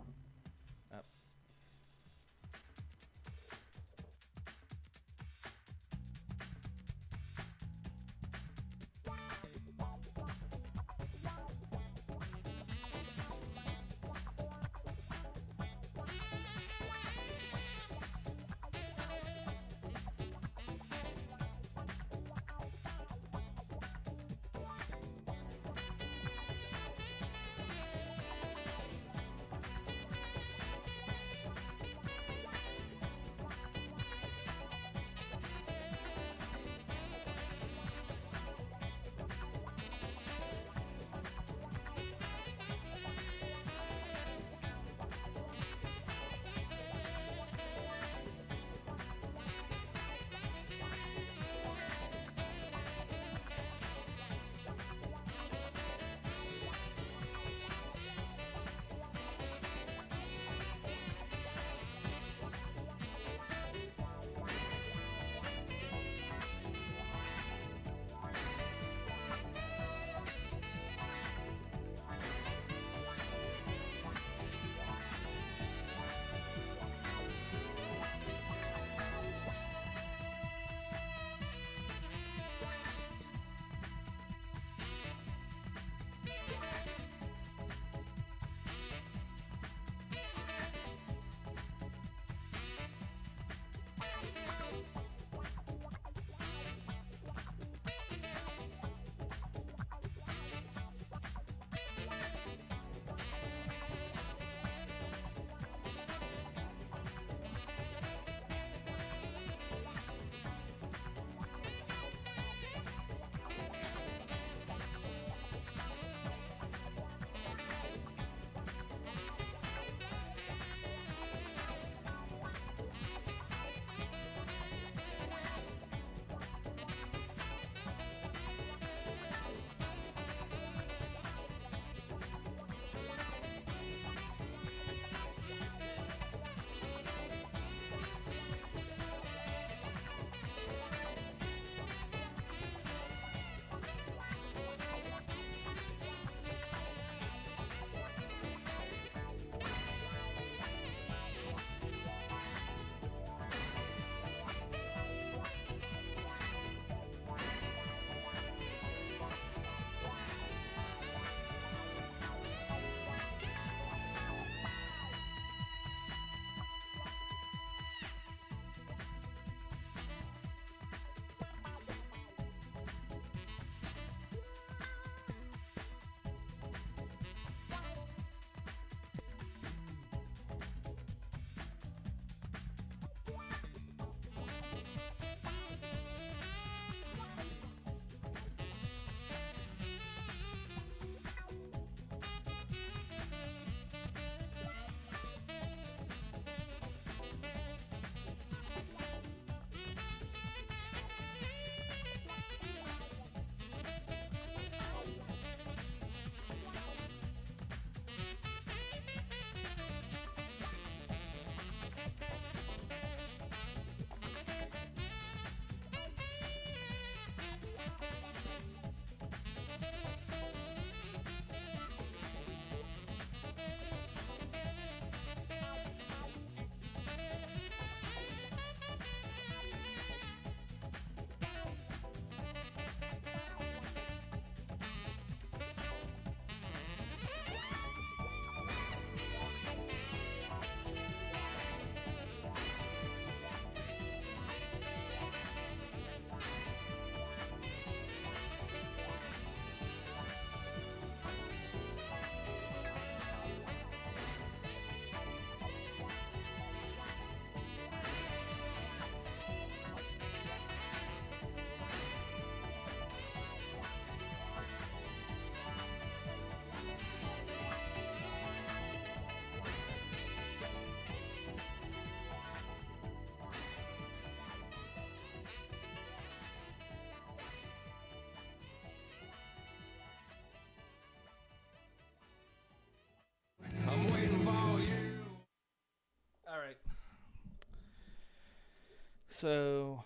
So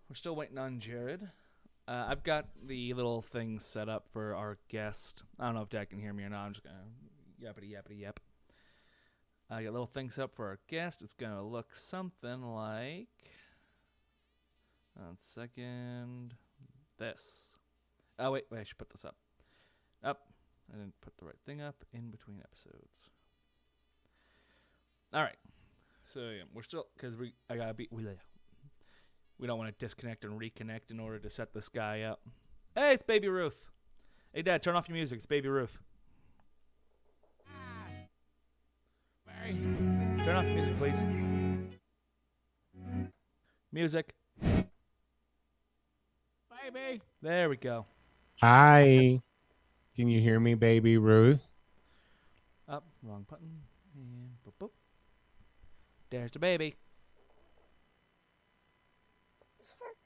we're still waiting on Jared. I've got the little thing set up for our guest. I don't know if Dad can hear me or not. I'm just gonna yappity yappity yap. I got a little thing set up for our guest. It's gonna look something like. 1 second. This. Oh wait, I should put this up. Up. I didn't put the right thing up in between episodes. All right. So yeah, we're still we don't want to disconnect and reconnect in order to set this guy up. Hey, it's Baby Ruth. Hey, Dad, turn off your music. It's Baby Ruth. Turn off your music, please. Music. Baby. There we go. Hi. Can you hear me, Baby Ruth? Up, wrong button. And boop, boop. There's the baby.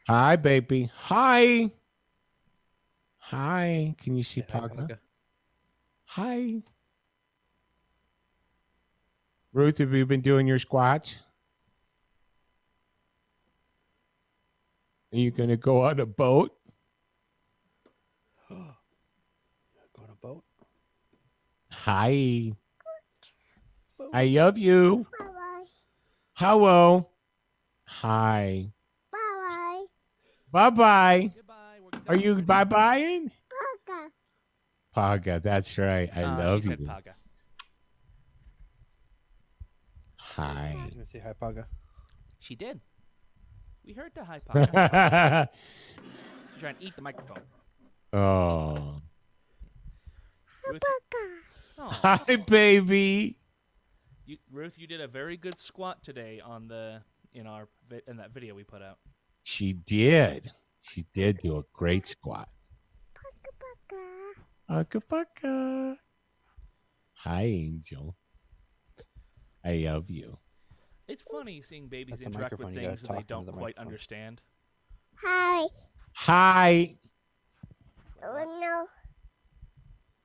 Hi, baby. Hi. Hi. Can you see Hi, Paga? Paga. Hi. Ruth, have you been doing your squats? Are you going to go on a boat? Go on a boat. Hi. I love you. Hello. Hi. Bye-bye. Goodbye. Are you bye-bying? Paga, that's right. I love she you. said Paga. Hi. You want to say hi, Paga? She did. We heard the hi Paga. She's trying to eat the microphone. Oh. Ruth, Hi, baby. Ruth, you did a very good squat today on the in that video we put out. She did. She did do a great squat. Paka paka. Hi, Angel. I love you. It's funny seeing babies That's a interact with microphone. You things gotta that they talk into don't the quite microphone. understand. Hi.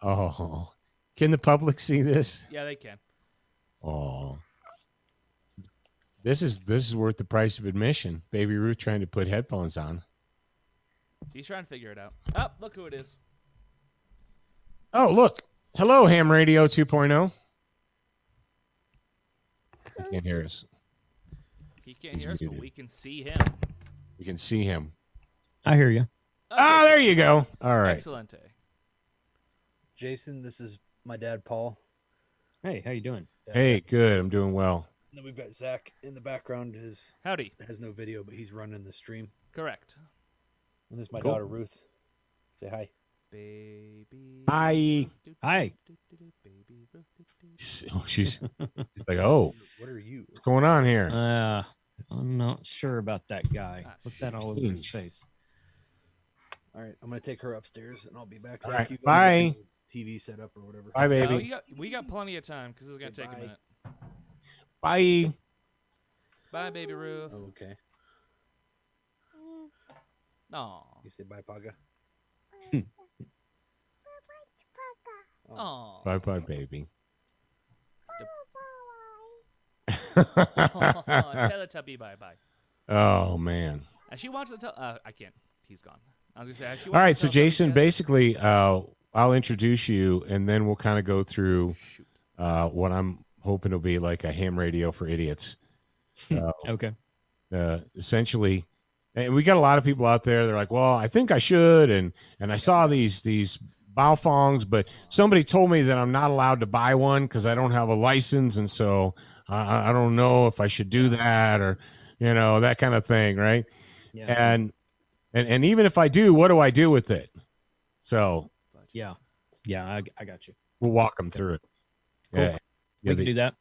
Oh, Oh. Can the public see this? Yeah, they can. Oh. This is worth the price of admission. Baby Ruth trying to put headphones on. She's trying to figure it out. Oh, look who it is. Oh, look. Hello, Ham Radio 2.0. He can't hear us. He can't hear us, but we can see him. We can see him. I hear you. Ah, there you go. All right. Excellent. Jason, this is my dad, Paul. Hey, how you doing? Hey, good. I'm doing well. And then we've got Zach in the background. Howdy. Has no video, but he's running the stream. Correct. And this is my Cool. daughter, Ruth. Say hi. Baby. Hi. Hi. Oh, she's like, oh, What are you? what's going on here? I'm not sure about that guy. What's that all over his face? All right, I'm gonna take her upstairs, and I'll be back. All Zach, right, you go bye. get the TV set up or whatever. Bye, Oh, baby. we got plenty of time because this is gonna take a Bye. minute. Bye. Bye, baby Ruth. Oh, okay. Aw. You say bye, Paga. Aw. Bye, bye, baby. Teletubby, bye bye. Oh man. Has she watched the I can't. He's gone. I was gonna say. Has she All right, watched so the Teletubbies Jason, yet? basically, I'll introduce you, and then we'll kind of go through Shoot. what I'm hoping will be like a ham radio for idiots. Okay. Essentially, and we got a lot of people out there. They're like, "Well, I think I should," and I saw these Baofongs, but somebody told me that I'm not allowed to buy one because I don't have a license, and so I don't know if I should do that or that kind of thing, right? Yeah. And even if I do, what do I do with it? So Yeah. I got you. we'll walk them through it. Cool. Yeah, We can do that.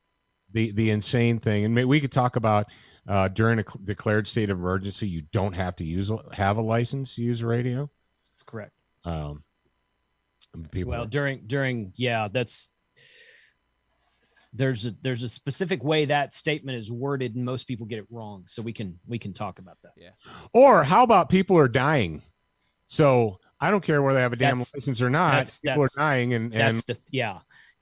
the insane thing, and we could talk about during a declared state of emergency, you don't have to have a license to use a radio. That's correct. People, Well, during there's a specific way that statement is worded, and most people get it wrong. So we can talk about that. Yeah. or how about people are dying? So I don't care whether they have a damn That's- license or not. People are dying, and That's the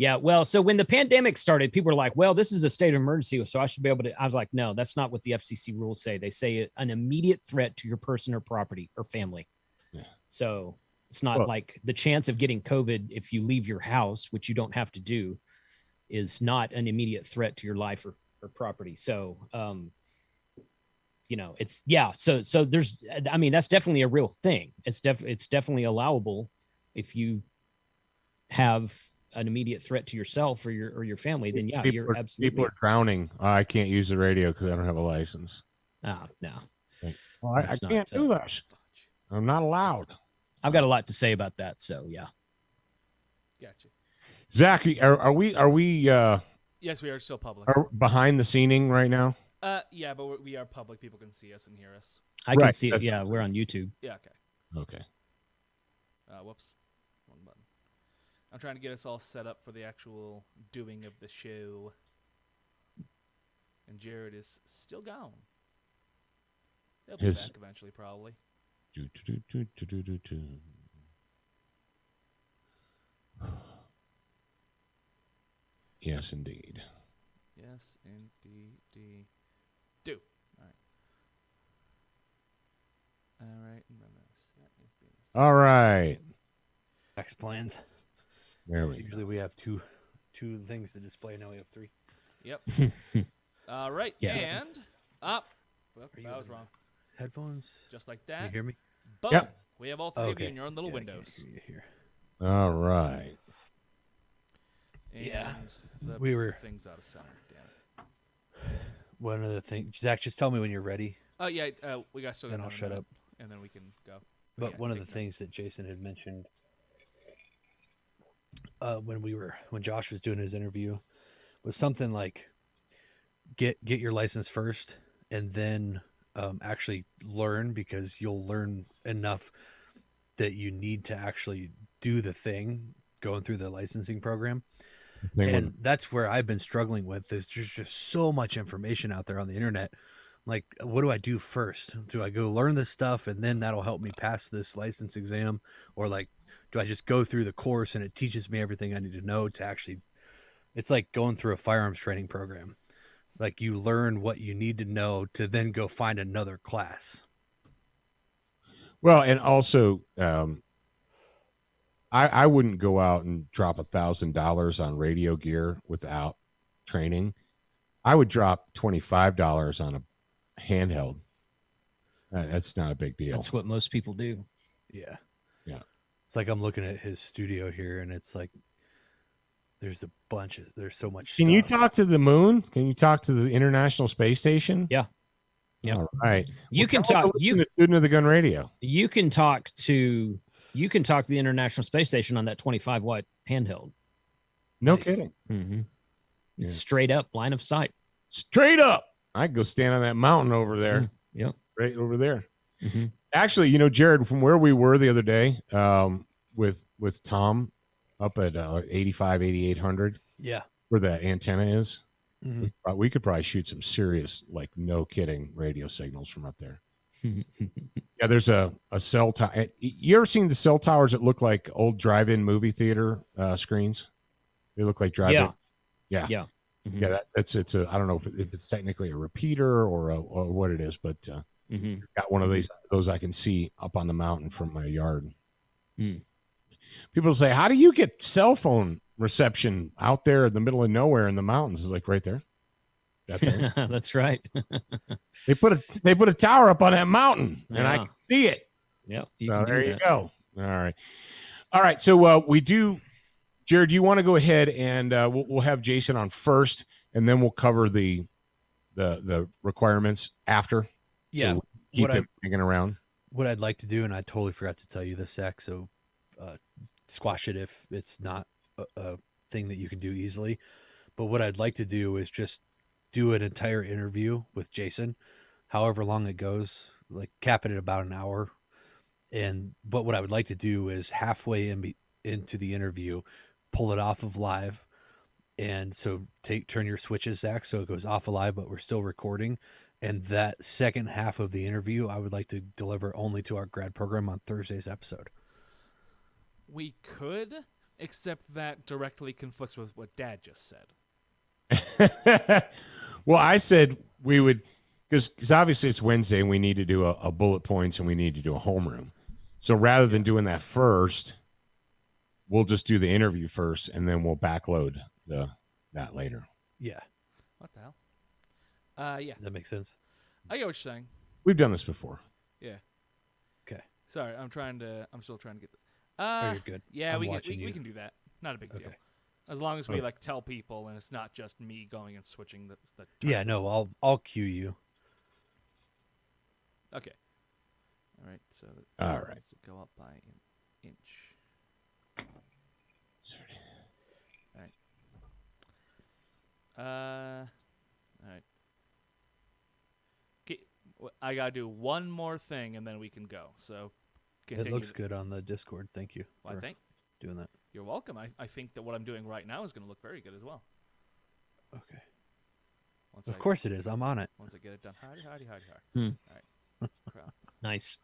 Yeah, well, so when the pandemic started, people were like, well, this is a state of emergency, so I should be able to. I was like, no, that's not what the FCC rules say. They say an immediate threat to your person or property or family. Yeah. So it's not like the chance of getting COVID if you leave your house, which you don't have to do, is not an immediate threat to your life or property. So, it's, yeah. So there's, I mean, that's definitely a real thing. It's definitely allowable if you have an immediate threat to yourself or your family, then yeah, you're absolutely. People are drowning. Oh, I can't use the radio because I don't have a license. Oh, no. Well, I can't do that. I'm not allowed. I've got a lot to say about that. So yeah. Gotcha. Zach, are we Yes, we are still public. behind the scening right now? Yeah, but we are public. People can see us and hear us. I can see it. Yeah, we're on YouTube. Yeah, okay. Okay. Whoops. Wrong button. I'm trying to get us all set up for the actual doing of the show. And Jared is still gone. He'll be back eventually, probably. Yes, indeed. Yes, indeed. Do. All right. All right. Tax plans. There we go. Usually we have two things to display. Now we have three. Yep. All right. Yeah. And up. Well, that was wrong. Headphones. Just like Can that. you hear me? Boom. Yep. We have all three of you in your own little Yeah, windows. I can't hear you here. All right. And Yeah. the We were- things out of center. Damn it. One other thing, Zach, just tell me when you're ready, Oh yeah. We got still. then got I'll another shut minute, up. and then we can go. But yeah, one of take the note. things that Jason had mentioned when Josh was doing his interview was something like get your license first and then actually learn, because you'll learn enough that you need to actually do the thing going through the licensing program. And that's where I've been struggling with. There's just so much information out there on the internet. Like, what do I do first? Do I go learn this stuff and then that'll help me pass this license exam? Or like, do I just go through the course and it teaches me everything I need to know to actually, it's like going through a firearms training program. Like, you learn what you need to know to then go find another class. Well, and also, I wouldn't go out and drop $1,000 on radio gear without training. I would drop $25 on a handheld. That's not a big deal. That's what most people do. Yeah. Yeah. It's like I'm looking at his studio here and it's like there's so much Can stuff. you talk to the moon? Can you talk to the International Space Station? Yeah. Yeah. All right. You can tell them talk. to listen to Student of the Gun Radio. You can talk to the International Space Station on that 25-watt handheld. No Nice. kidding. Mm-hmm. Yeah. Straight up, line of sight. Straight up. I could go stand on that mountain over there. Yep. Right over there. Mm-hmm. Actually, Jared, from where we were the other day, with Tom up at 8,800, Yeah. where the antenna is, Mhm. we could probably shoot some serious, like, no kidding, radio signals from up there. Yeah, there's a cell tower. You ever seen the cell towers that look like old drive-in movie theater screens? They look like drive-in. Yeah. Yeah. Mhm. Yeah, it's a. I don't know if it's technically a repeater or what it is, but Mhm. got one of those I can see up on the mountain from my yard. Mm. People say, "How do you get cell phone reception out there in the middle of nowhere in the mountains?" It's like right there. That there. That's right. They put a tower up on that mountain, and I Yeah. can see it. Yep. So there you go. All right. So we do. Jared, do you want to go ahead and we'll have Jason on first, and then we'll cover the requirements after. Yeah. So keep it hanging around. What I'd like to do, and I totally forgot to tell you this, Zach, so squash it if it's not a thing that you can do easily. But what I'd like to do is just do an entire interview with Jason, however long it goes, like cap it at about an hour. But what I would like to do is halfway into the interview, pull it off of live. And so turn your switches, Zach, so it goes off of live, but we're still recording. And that second half of the interview, I would like to deliver only to our grad program on Thursday's episode. We could, Except that directly conflicts with what Dad just said. Well, I said we would, because obviously it's Wednesday and we need to do a bullet points and we need to do a homeroom. So rather than doing that first, we'll just do the interview first and then we'll backload that later. Yeah. What the hell? Yeah. Does that make sense? I get what you're saying. We've done this before. Yeah. Okay. Sorry, I'm still trying to get. Oh, you're good. Yeah, I'm we watching you. can do that. Not a big deal. Okay. As long as we like tell people and it's not just me going and switching the Yeah, no, I'll cue you. Okay. All right. So All right. needs to go up by an inch. All right. All right. Okay, I gotta do one more thing and then we can go. So It looks good on the Discord. Thank you Well, I for think doing that. you're welcome. I think that what I'm doing right now is going to look very good as well. Okay. Once Of course it is. I'm on it. Once I get it done. Hidey. Hmm. All right. Crap. Nice.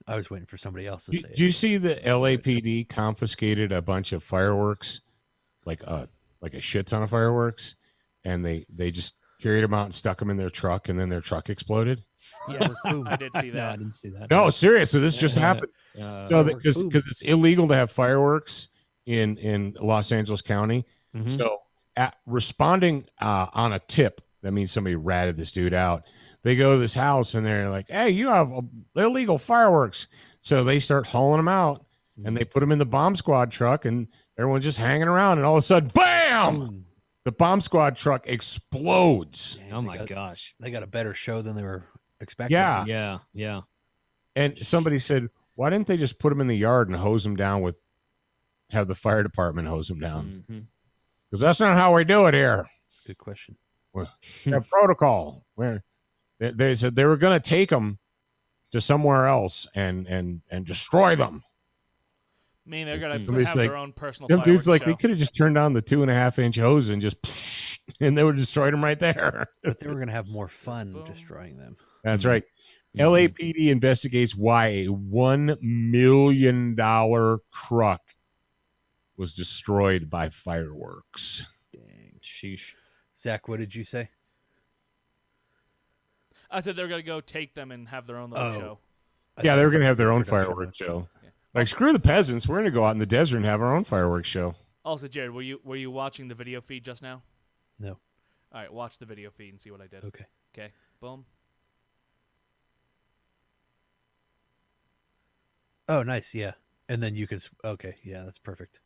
I was waiting for somebody else to say it. Do you see the LAPD confiscated a bunch of fireworks, like a shit ton of fireworks, and they just carried them out and stuck them in their truck, and then their truck exploded? Yes, I did see No, I that. didn't see that. No, seriously, this just happened. So because it's illegal to have fireworks in Los Angeles County. Mhm. So responding on a tip, that means somebody ratted this dude out. They go to this house and they're like, "Hey, you have illegal fireworks." So they start hauling them out and they put them in the bomb squad truck and everyone's just hanging around. And all of a sudden, bam! Boom. The bomb squad truck explodes. Dang, Oh they my got- gosh. They got a better show than they were expecting. Yeah. Yeah. Yeah. And somebody said, "Why didn't they just put them in the yard and hose them down have the fire department hose them down?" Mhm. Because that's not how we do it here. That's a good question. That protocol where they said they were going to take them to somewhere else and destroy them. I mean, they're going to Somebody's have like- their own personal Them dudes fireworks like show. they could have just turned on the 2.5-inch hose and just and they would have destroyed them right there. But they were going to have more fun Boom. destroying them. That's right. Mhm. LAPD investigates why a $1 million truck was destroyed by fireworks. Dang. Sheesh. Zach, what did you say? I said they're going to go take them and have their own little Oh. show. Yeah, they were going to have their own Production fireworks notes. show. Yeah. Like, screw the peasants. We're going to go out in the desert and have our own fireworks show. Also, Jared, were you watching the video feed just now? No. All right, watch the video feed and see what I did. Okay. Okay, boom. Oh, nice. Yeah. And then you can. Okay. Yeah, that's perfect.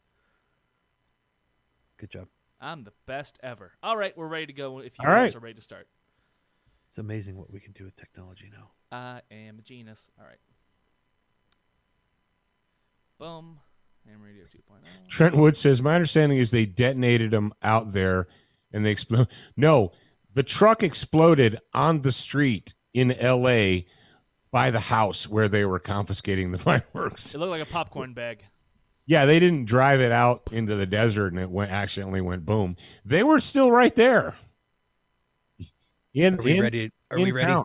Good job. I'm the best ever. All right, we're ready to go if you All guys right. are ready to start. It's amazing what we can do with technology now. I am a genius. All right. Boom. Ham Radio 2.0. Trent Wood says, my understanding is they detonated them out there and they exploded. No, the truck exploded on the street in L.A. by the house where they were confiscating the fireworks. It looked like a popcorn bag. Yeah, they didn't drive it out into the desert and it accidentally went boom. They were still right there. Are we ready? Are we ready? town.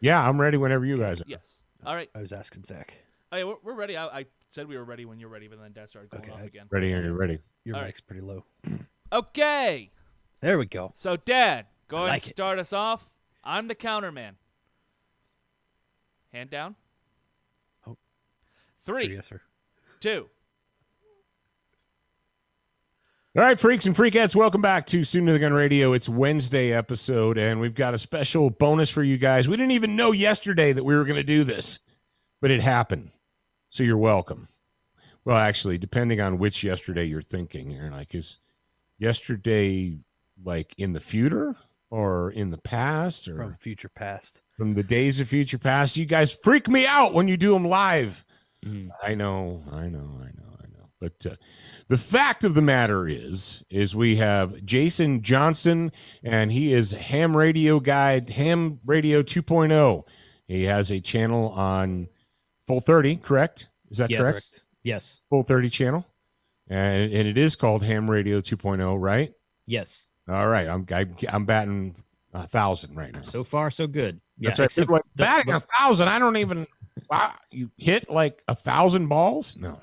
Yeah, I'm ready whenever you guys are. Yes. All right. I was asking Zach. Oh, yeah, we're ready. I said we were ready when you're ready, but then Dad started going Okay, off I- again. Ready and you're ready. Your All right. mic's pretty low. Okay. There we go. So, Dad, go ahead like and it. start us off. I'm the counterman. Hand down. Oh. Three, Sir, yes, sir. 2. All right, freaks and freakettes, welcome back to Student of the Gun Radio. It's Wednesday episode, and we've got a special bonus for you guys. We didn't even know yesterday that we were going to do this, but it happened. So you're welcome. Well, actually, depending on which yesterday you're thinking, you're like, is yesterday like in the future or in the past or From future past. from the days of future past? You guys freak me out when you do them live. Mhm. I know. But the fact of the matter is we have Jason Johnson, and he is Ham Radio Guide, Ham Radio 2.0. He has a channel on Full 30, correct? Is that Yes. correct? Yes. Full 30 channel. And it is called Ham Radio 2.0, right? Yes. All right. I'm batting 1,000 right now. So far, so good. Yeah. That's right. except People are like, the- batting 1,000. I don't even. Wow, you hit like 1,000 balls? No.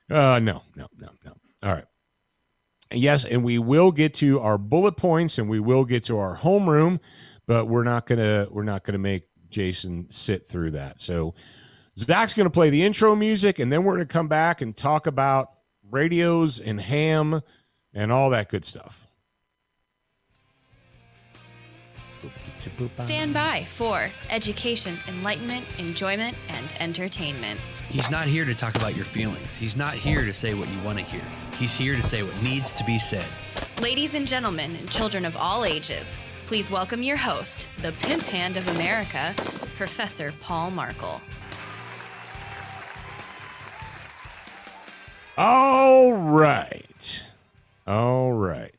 No. All right. Yes, and we will get to our bullet points and we will get to our homeroom, but we're not gonna make Jason sit through that. So Zach's gonna play the intro music, and then we're gonna come back and talk about radios and ham and all that good stuff. Stand by for education, enlightenment, enjoyment, and entertainment. He's not here to talk about your feelings. He's not here to say what you want to hear. He's here to say what needs to be said. Ladies and gentlemen, and children of all ages, please welcome your host, the pimp hand of America, Professor Paul Markle. All right.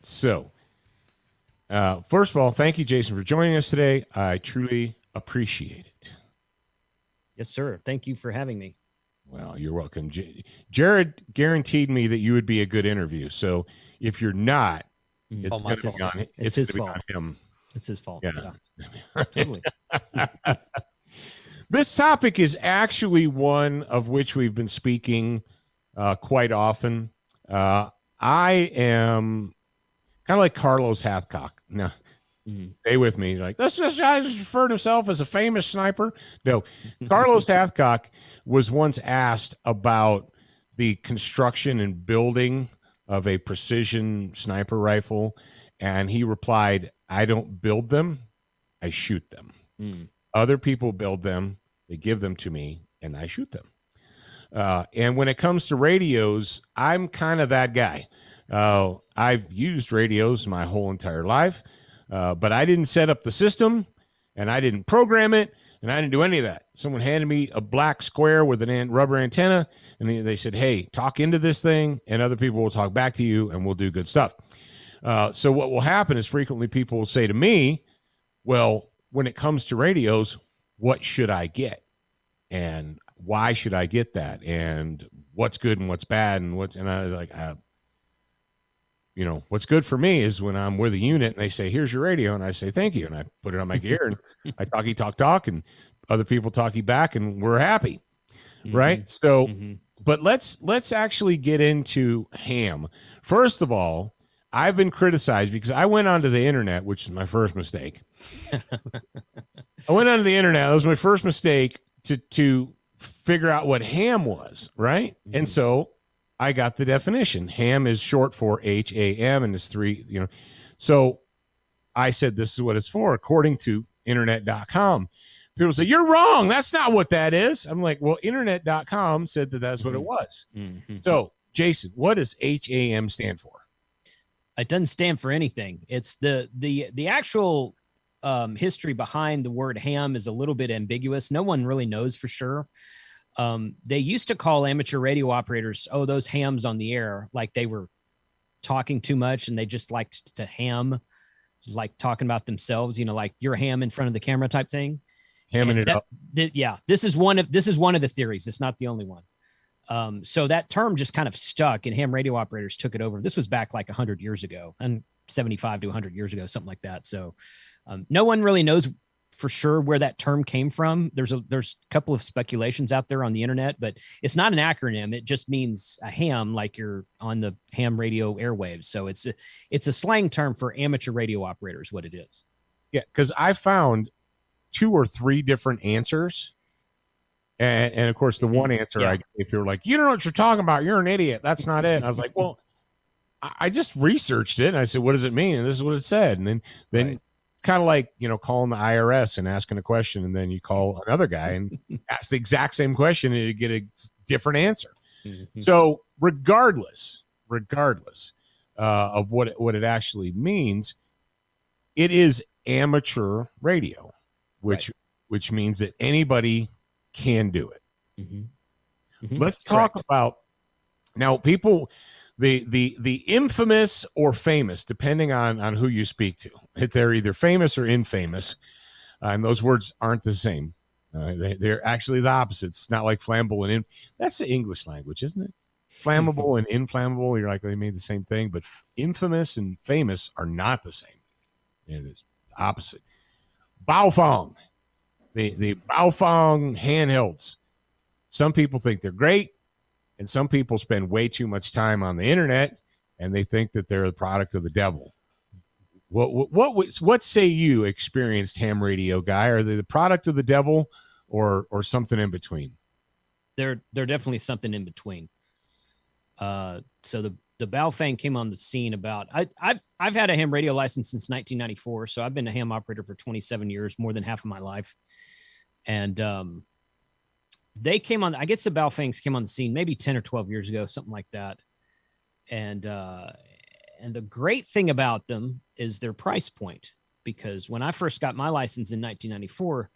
So, first of all, thank you, Jason, for joining us today. I truly appreciate it. Yes, sir. Thank you for having me. Well, you're welcome. Jared guaranteed me that you would be a good interview. So if you're not, it's going to be on, it's his gonna be fault. on him. It's his fault. Yeah. Totally. This topic is actually one of which we've been speaking quite often. I am kind of like Carlos Hathcock. No, stay with me. Like, this guy just referred himself as a famous sniper. No, Carlos Hathcock was once asked about the construction and building of a precision sniper rifle, and he replied, "I don't build them, I shoot them. Other people build them, they give them to me, and I shoot them." And when it comes to radios, I'm kind of that guy. I've used radios my whole entire life, but I didn't set up the system, and I didn't program it, and I didn't do any of that. Someone handed me a black square with a rubber antenna, and they said, "Hey, talk into this thing, and other people will talk back to you, and we'll do good stuff." So what will happen is frequently people will say to me, "Well, when it comes to radios, what should I get? And why should I get that? And what's good and what's bad?" And I was like, what's good for me is when I'm with a unit and they say, "Here's your radio." And I say, "Thank you." And I put it on my gear and I talk, and other people talky back, and we're happy. Right. So, but let's actually get into ham. First of all, I've been criticized because I went onto the internet, which is my first mistake. I went onto the internet. That was my first mistake to figure out what ham was. Right. And so I got the definition. Ham is short for HAM, and it's three, So I said, this is what it's for, according to internet.com. People say, "You're wrong. That's not what that is." I'm like, well, internet.com said that that's what it was. So, Jason, what does HAM stand for? It doesn't stand for anything. It's the actual history behind the word ham is a little bit ambiguous. No one really knows for sure. They used to call amateur radio operators, "Oh, those hams on the air," like they were talking too much and they just liked to ham, like talking about themselves, like you're a ham in front of the camera type thing. Hamming it up. This is one of the theories. It's not the only one. So that term just kind of stuck, and ham radio operators took it over. This was back like 100 years ago, and 75 to 100 years ago, something like that. So no one really knows for sure where that term came from. There's a couple of speculations out there on the internet, but it's not an acronym. It just means a ham, like you're on the ham radio airwaves. So it's a slang term for amateur radio operators, what it is. Yeah, because I found 2 or 3 different answers. And of course, the one answer if you're like, "You don't know what you're talking about, you're an idiot. That's not it." And I was like, well, I just researched it. And I said, "What does it mean?" And this is what it said. And then Right. it's kind of like, calling the IRS and asking a question. And then you call another guy and ask the exact same question and you get a different answer. So regardless of what it actually means, it is amateur radio, which means that anybody can do it. Let's talk about now, people, the infamous or famous, depending on who you speak to. They're either famous or infamous, and those words aren't the same. They're actually the opposites. It's not like flammable and that's the English language, isn't it? Flammable and inflammable, you're like, they made the same thing, but infamous and famous are not the same. It's the opposite. Baofeng. The Baofeng handhelds. Some people think they're great. And some people spend way too much time on the internet, and they think that they're the product of the devil. What say you, experienced ham radio guy? Are they the product of the devil, or something in between? They're definitely something in between. So the Baofeng came on the scene about I've had a ham radio license since 1994, so I've been a ham operator for 27 years, more than half of my life. And they came on. I guess the Baofengs came on the scene maybe 10 or 12 years ago, something like that. And the great thing about them is their price point, because when I first got my license in 1994,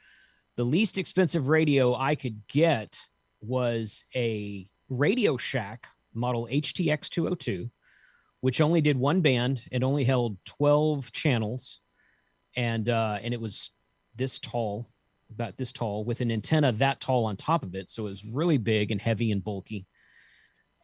the least expensive radio I could get was a Radio Shack model HTX 202, which only did one band. It only held 12 channels, and it was this tall, about this tall, with an antenna that tall on top of it. So it was really big and heavy and bulky.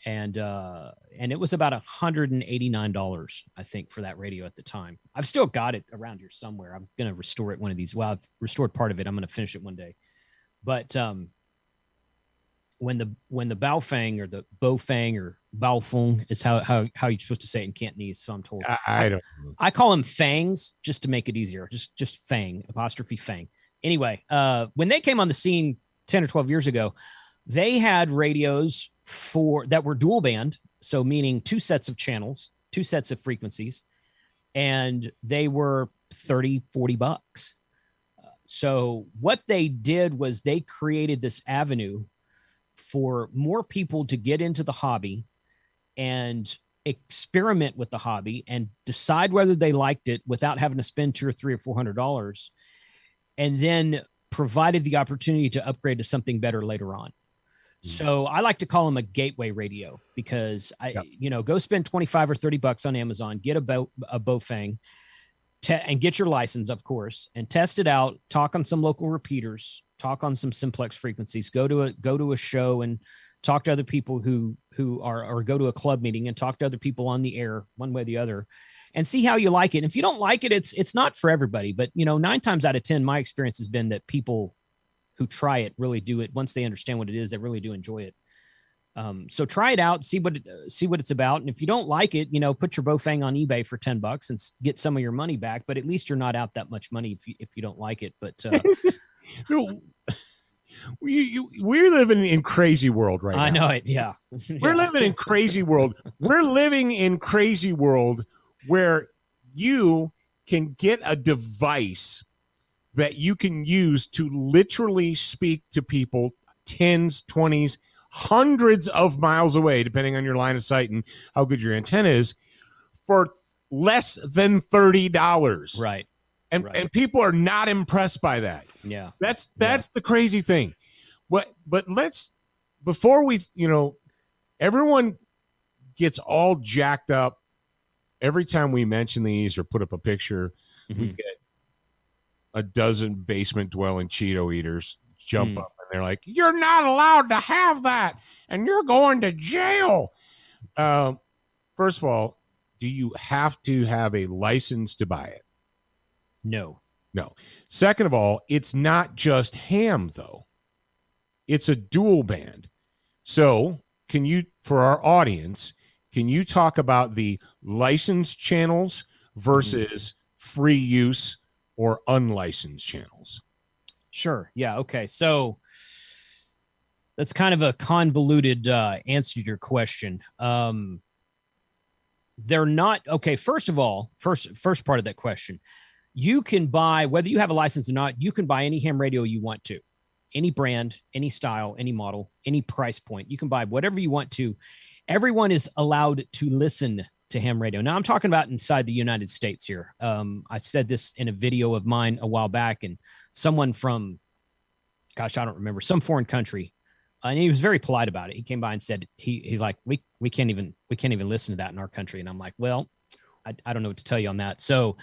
And it was about $189, I think, for that radio at the time. I've still got it around here somewhere. I'm going to restore it one of these. Well, I've restored part of it. I'm going to finish it one day. But when the Baofeng or the Baofeng or Baofeng is how you're supposed to say it in Cantonese, so I'm told. I don't know. I call them fangs just to make it easier. Just fang, apostrophe fang. Anyway, when they came on the scene 10 or 12 years ago, they had radios that were dual band, so meaning two sets of channels, two sets of frequencies, and they were $30-$40. So what they did was they created this avenue for more people to get into the hobby and experiment with the hobby and decide whether they liked it without having to spend $200 or $300 or $400, and then provided the opportunity to upgrade to something better later on. So I like to call them a gateway radio, because go spend $25 or $30 on Amazon, get a Baofeng, and get your license, of course, and test it out. Talk on some local repeaters, talk on some simplex frequencies. Go to a show and talk to other people who are, or go to a club meeting and talk to other people on the air, one way or the other, and see how you like it. And if you don't like it, it's not for everybody. But 9 times out of 10, my experience has been that people who try it really do it. Once they understand what it is, they really do enjoy it. So try it out, see what it's about. And if you don't like it, put your Baofeng on eBay for $10 and get some of your money back. But at least you're not out that much money if you don't like it. But we're living in crazy world right now. I know it. Yeah. We're living in crazy world. We're living in crazy world where you can get a device that you can use to literally speak to people 10s, 20s, hundreds of miles away, depending on your line of sight and how good your antenna is, for less than $30. Right. And people are not impressed by that. Yeah. That's the crazy thing. But let's, before we, everyone gets all jacked up every time we mention these or put up a picture. We get a dozen basement dwelling Cheeto eaters jump up and they're like, "You're not allowed to have that, and you're going to jail." First of all, do you have to have a license to buy it? No. Second of all, it's not just ham though. It's a dual band. So can you, for our audience, can you talk about the licensed channels versus free use or unlicensed channels? Sure. Yeah. Okay. So that's kind of a convoluted answer to your question. They're not okay. First of all, first part of that question, you can buy, whether you have a license or not, you can buy any ham radio you want to, any brand, any style, any model, any price point. You can buy whatever you want to. Everyone is allowed to listen to ham radio. Now I'm talking about inside the United States here. I said this in a video of mine a while back, and someone from, I don't remember, some foreign country, and he was very polite about it. He came by and said, he's like, we can't even listen to that in our country. And I'm like, well, I don't know what to tell you on that. So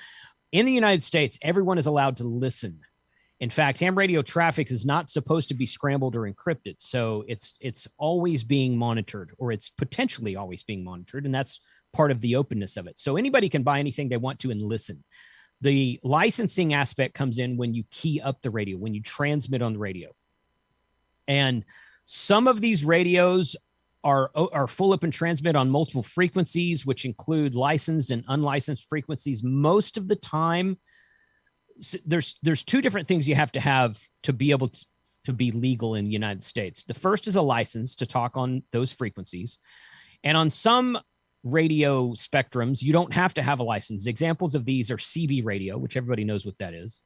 in the United States, everyone is allowed to listen. In fact, ham radio traffic is not supposed to be scrambled or encrypted. So it's always being monitored, or it's potentially always being monitored. And that's part of the openness of it. So anybody can buy anything they want to and listen. The licensing aspect comes in when you key up the radio, when you transmit on the radio. And some of these radios are full open transmit on multiple frequencies, which include licensed and unlicensed frequencies. Most of the time, there's two different things you have to be able to be legal in the United States. The first is a license to talk on those frequencies. And on some radio spectrums, you don't have to have a license. Examples of these are CB radio, which everybody knows what that is.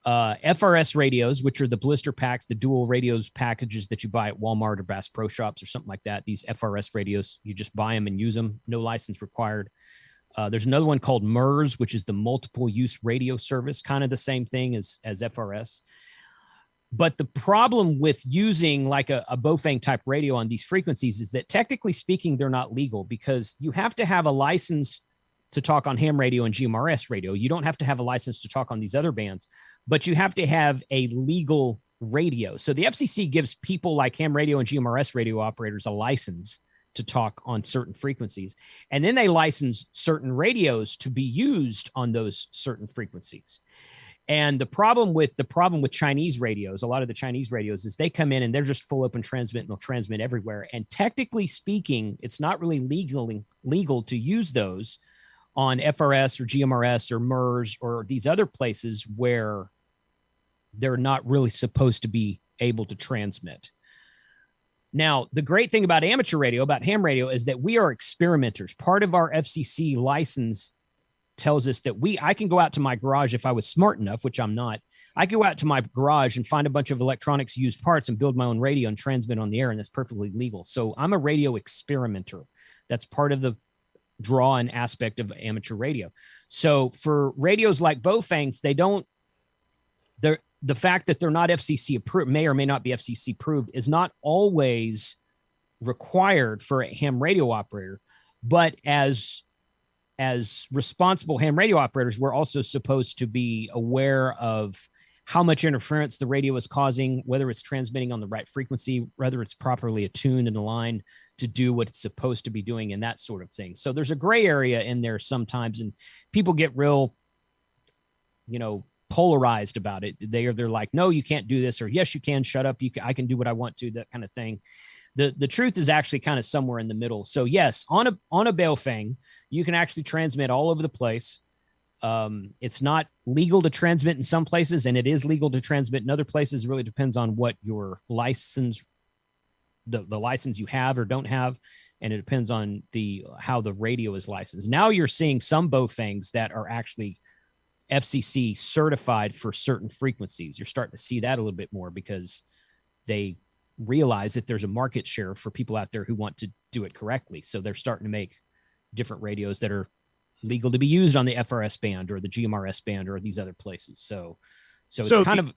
FRS radios, which are the blister packs, the dual radios packages that you buy at Walmart or Bass Pro Shops or something like that. These FRS radios, you just buy them and use them, no license required. There's another one called MERS, which is the multiple use radio service, kind of the same thing as FRS. But the problem with using like a Bofang type radio on these frequencies is that technically speaking, they're not legal because you have to have a license to talk on ham radio and GMRS radio. You don't have to have a license to talk on these other bands, but you have to have a legal radio. So the FCC gives people like ham radio and GMRS radio operators a license to talk on certain frequencies. And then they license certain radios to be used on those certain frequencies. And the problem with Chinese radios, a lot of the Chinese radios, is they come in and they're just full open transmit and they'll transmit everywhere. And technically speaking, it's not really legal to use those on FRS or GMRS or MERS or these other places where they're not really supposed to be able to transmit. Now, the great thing about amateur radio, about ham radio, is that we are experimenters. Part of our FCC license tells us that I can go out to my garage if I was smart enough, which I'm not. I go out to my garage and find a bunch of electronics used parts and build my own radio and transmit on the air, and that's perfectly legal. So I'm a radio experimenter. That's part of the draw and aspect of amateur radio. So for radios like Bofangs, the fact that they're not FCC approved, may or may not be FCC approved, is not always required for a ham radio operator. But as responsible ham radio operators, we're also supposed to be aware of how much interference the radio is causing, whether it's transmitting on the right frequency, whether it's properly attuned and aligned to do what it's supposed to be doing, and that sort of thing. So there's a gray area in there sometimes, and people get real, polarized about it. They're like, no, you can't do this, or yes, you can, shut up. I can do what I want to, that kind of thing. The truth is actually kind of somewhere in the middle. So yes, on a Baofeng, you can actually transmit all over the place. It's not legal to transmit in some places, and it is legal to transmit in other places. It really depends on what your license, the license you have or don't have, and it depends on how the radio is licensed. Now you're seeing some Baofengs that are actually FCC certified for certain frequencies. You're starting to see that a little bit more because they realize that there's a market share for people out there who want to do it correctly. So they're starting to make different radios that are legal to be used on the FRS band or the GMRS band or these other places. So it's kind of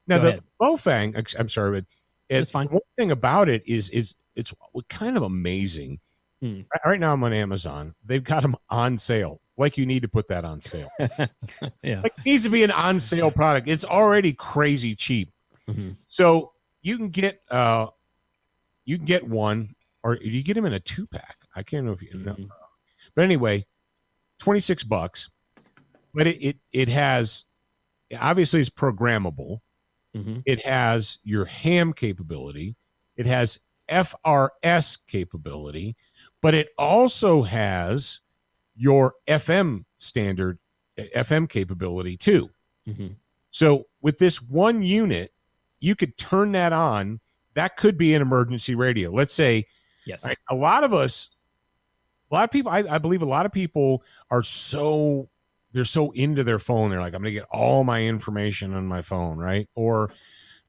now the Bofang. I'm sorry, but it's fine. One thing about it is it's kind of amazing. Right now I'm on Amazon. They've got them on sale. Like you need to put that on sale. Yeah, like it needs to be an on sale product. It's already crazy cheap. Mm-hmm. So you can get one, or you get them in a 2-pack. I can't know if you know. But anyway, $26. But it has, obviously it's programmable. Mm-hmm. It has your ham capability. It has FRS capability, but it also has your FM standard FM capability too. Mm-hmm. So with this one unit, you could turn that on. That could be an emergency radio. Let's say, yes, right, a lot of people, I believe a lot of people they're so into their phone. They're like, I'm going to get all my information on my phone, right? Or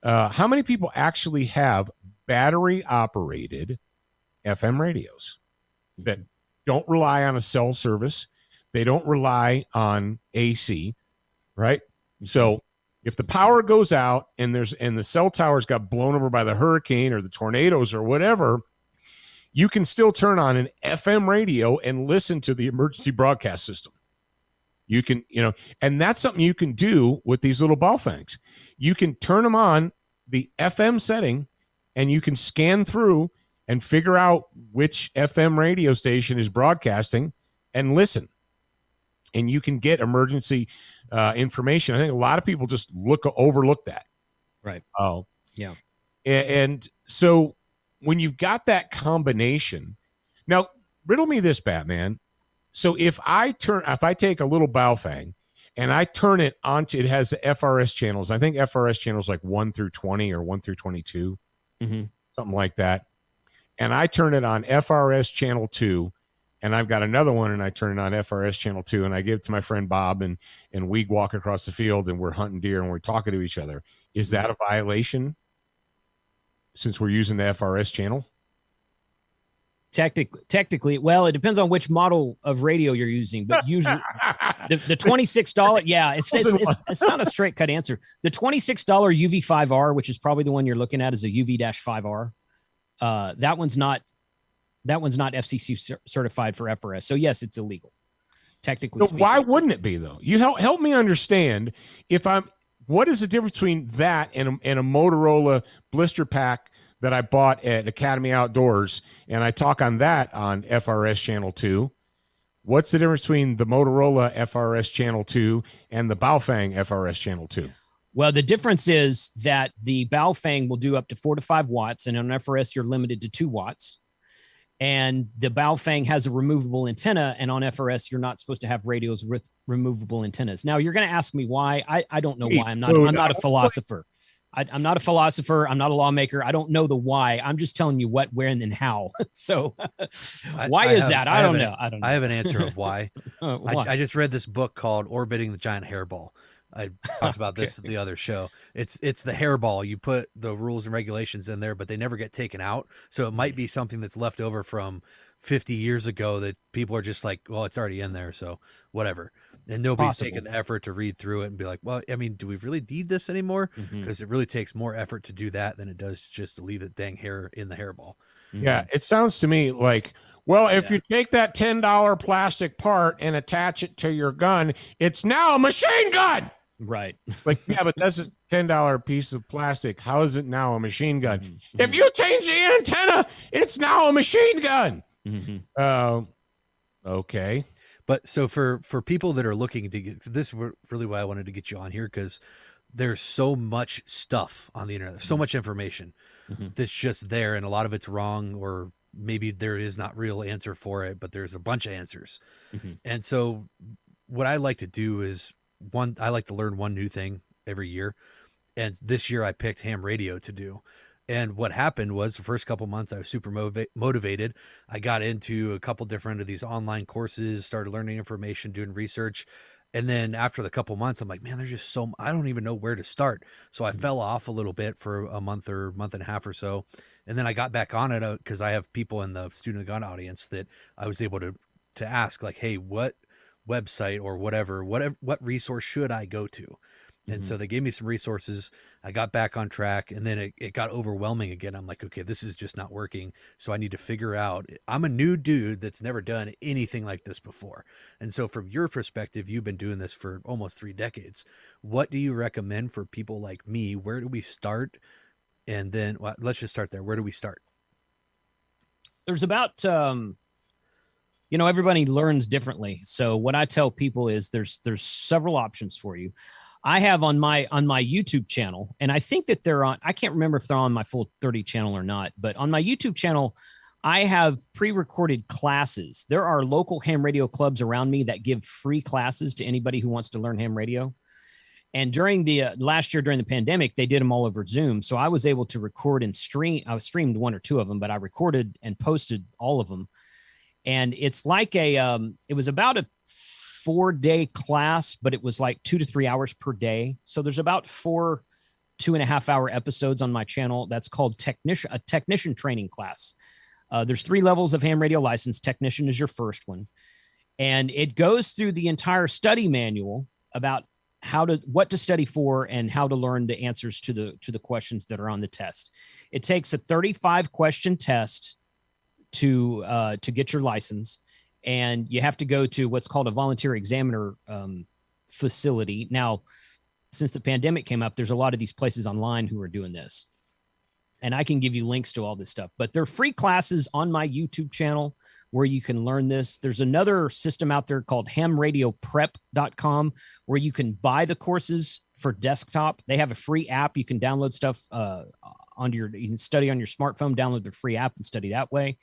how many people actually have battery operated FM radios that don't rely on a cell service? They don't rely on AC, right? So if the power goes out and the cell towers got blown over by the hurricane or the tornadoes or whatever, you can still turn on an FM radio and listen to the emergency broadcast system. You can, and that's something you can do with these little Baofangs. You can turn them on the FM setting and you can scan through and figure out which FM radio station is broadcasting and listen. And you can get emergency information. I think a lot of people just overlook that. Right. Oh, yeah. And so when you've got that combination, now riddle me this, Batman. So if I take a little Baofeng and I turn it onto, it has the FRS channels. I think FRS channels like 1 through 20 or 1 through 22, something like that. And I turn it on FRS channel 2, and I've got another one, and I turn it on FRS channel 2, and I give it to my friend Bob, and we walk across the field, and we're hunting deer, and we're talking to each other. Is that a violation since we're using the FRS channel? Technically, well, it depends on which model of radio you're using, but usually the $26, yeah, it's not a straight cut answer. The $26 UV5R, which is probably the one you're looking at, is a UV-5R. That one's not FCC certified for FRS. So yes, it's illegal. Technically, so why wouldn't it be though? You help me understand what is the difference between that and a Motorola blister pack that I bought at Academy Outdoors, and I talk on that on FRS channel 2. What's the difference between the Motorola FRS channel 2 and the Baofeng FRS channel 2? Well, the difference is that the Baofeng will do up to 4 to 5 watts, and on FRS you're limited to 2 watts. And the Baofeng has a removable antenna, and on FRS you're not supposed to have radios with removable antennas. Now you're going to ask me why. I don't know why. I'm not a philosopher. I'm not a philosopher. I'm not a lawmaker. I don't know the why. I'm just telling you what, when, and how. So why is that? I don't know. I have an answer of why. Why? I just read this book called Orbiting the Giant Hairball. I talked about this at the other show. It's the hairball. You put the rules and regulations in there, but they never get taken out. So it might be something that's left over from 50 years ago that people are just like, well, it's already in there, so whatever. And nobody's taken the effort to read through it and be like, well, I mean, do we really need this anymore? Because it really takes more effort to do that than it does just to leave the dang hair in the hairball. Yeah, it sounds to me like, well, if you take that $10 plastic part and attach it to your gun, it's now a machine gun. Right. Like, yeah, but that's a $10 piece of plastic. How is it now a machine gun? If you change the antenna, it's now a machine gun. Okay. But so for people that are looking to get this, is really why I wanted to get you on here, because there's so much stuff on the internet. There's so much information that's just there, and a lot of it's wrong, or maybe there is not real answer for it, but there's a bunch of answers. And so what I like to do is, I like to learn one new thing every year. And this year I picked ham radio to do. And what happened was the first couple months I was super motivated. I got into a couple different of these online courses, started learning information, doing research. And then after the couple months, I'm like, man, there's just I don't even know where to start. So I fell off a little bit for a month or month and a half or so. And then I got back on it because I have people in the Student Gun audience that I was able to ask, like, hey, what website or whatever, what resource should I go to? And so they gave me some resources. I got back on track, and then it got overwhelming again. I'm like, okay, this is just not working. So I need to figure out, I'm a new dude that's never done anything like this before. And so from your perspective, you've been doing this for almost 3 decades. What do you recommend for people like me? Where do we start? And then let's just start there. Where do we start? There's about, everybody learns differently. So what I tell people is there's several options for you. I have on my YouTube channel, and I think that they're on, I can't remember if they're on my full 30 channel or not, but on my YouTube channel, I have pre-recorded classes. There are local ham radio clubs around me that give free classes to anybody who wants to learn ham radio. And during the last year, during the pandemic, they did them all over Zoom. So I was able to record and stream. I streamed 1 or 2 of them, but I recorded and posted all of them. And it's like it was about a 4-day class, but it was like 2 to 3 hours per day. So there's about 4 2.5-hour episodes on my channel. That's called a technician training class. There's 3 levels of ham radio license. Technician is your first one. And it goes through the entire study manual about what to study for and how to learn the answers to the questions that are on the test. It takes a 35 question test to get your license. And you have to go to what's called a volunteer examiner facility. Now, since the pandemic came up, there's a lot of these places online who are doing this. And I can give you links to all this stuff. But they're free classes on my YouTube channel where you can learn this. There's another system out there called hamradioprep.com where you can buy the courses for desktop. They have a free app. You can download stuff you can study on your smartphone, download the free app and study that way.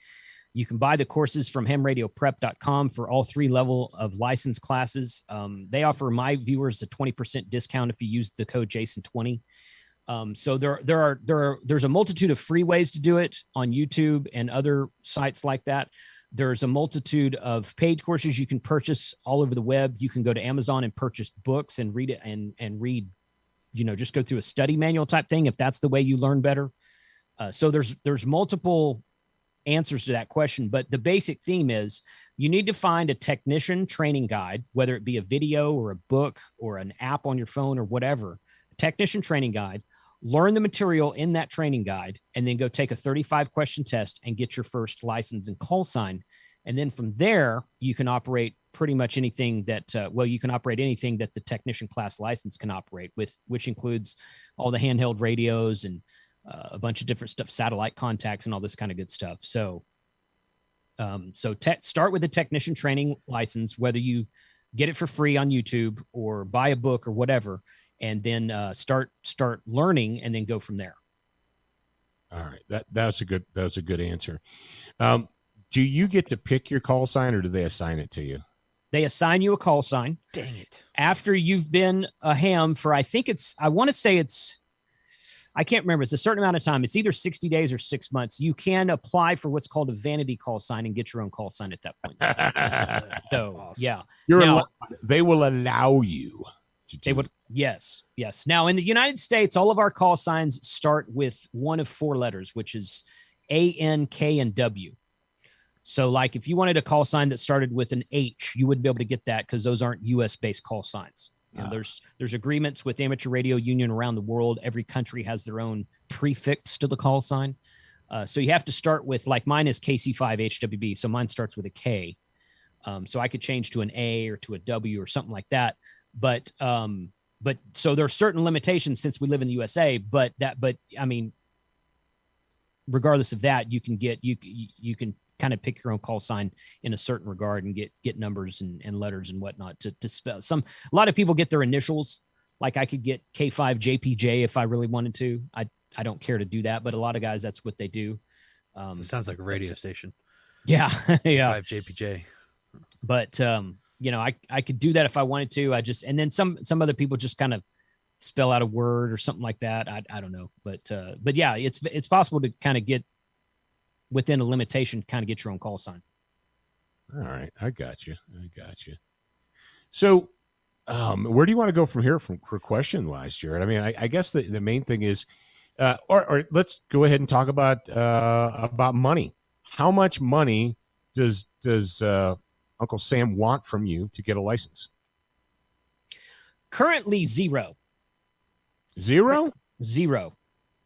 You can buy the courses from hamradioprep.com for all 3 level of license classes. They offer my viewers a 20% discount if you use the code Jason20. So there's a multitude of free ways to do it on YouTube and other sites like that. There's a multitude of paid courses you can purchase all over the web. You can go to Amazon and purchase books and read it and read, just go through a study manual type thing if that's the way you learn better. So there's multiple answers to that question, but the basic theme is you need to find a technician training guide, whether it be a video or a book or an app on your phone or whatever, a technician training guide, learn the material in that training guide, and then go take a 35-question test and get your first license and call sign. And then from there, you can operate pretty much anything that, you can operate anything that the technician class license can operate with, which includes all the handheld radios and a bunch of different stuff, satellite contacts and all this kind of good stuff. So, start with a technician training license, whether you get it for free on YouTube or buy a book or whatever, and then start learning and then go from there. All right. That's a good answer. Do you get to pick your call sign, or do they assign it to you? They assign you a call sign. Dang it. After you've been a ham for, I can't remember. It's a certain amount of time. It's either 60 days or 6 months. You can apply for what's called a vanity call sign and get your own call sign at that point. So, awesome. yeah. They will allow you to do They would. Yes. Now, in the United States, all of our call signs start with one of 4 letters, which is A, N, K, and W. So, like, if you wanted a call sign that started with an H, you wouldn't be able to get that because those aren't U.S.-based call signs. There's agreements with Amateur Radio Union around the world. Every country has their own prefix to the call sign. So you have to start with, like, mine is KC5HWB. So mine starts with a K. So I could change to an A or to a W or something like that. But so there are certain limitations since we live in the USA, but I mean, regardless of that, you can kind of pick your own call sign in a certain regard and get numbers and letters and whatnot to spell. A lot of people get their initials. Like I could get K5JPJ if I really wanted to. I don't care to do that, but a lot of guys, that's what they do. So it sounds like a radio station. Yeah. Yeah. 5JPJ. But, I could do that if I wanted to. And then some other people just kind of spell out a word or something like that. I don't know. But yeah, it's possible to kind of get within a limitation, kind of get your own call sign. All right. I got you. So, where do you want to go from here for question wise, Jared? I mean, I guess the main thing is, or let's go ahead and talk about money. How much money does Uncle Sam want from you to get a license? Currently zero. Zero? Zero.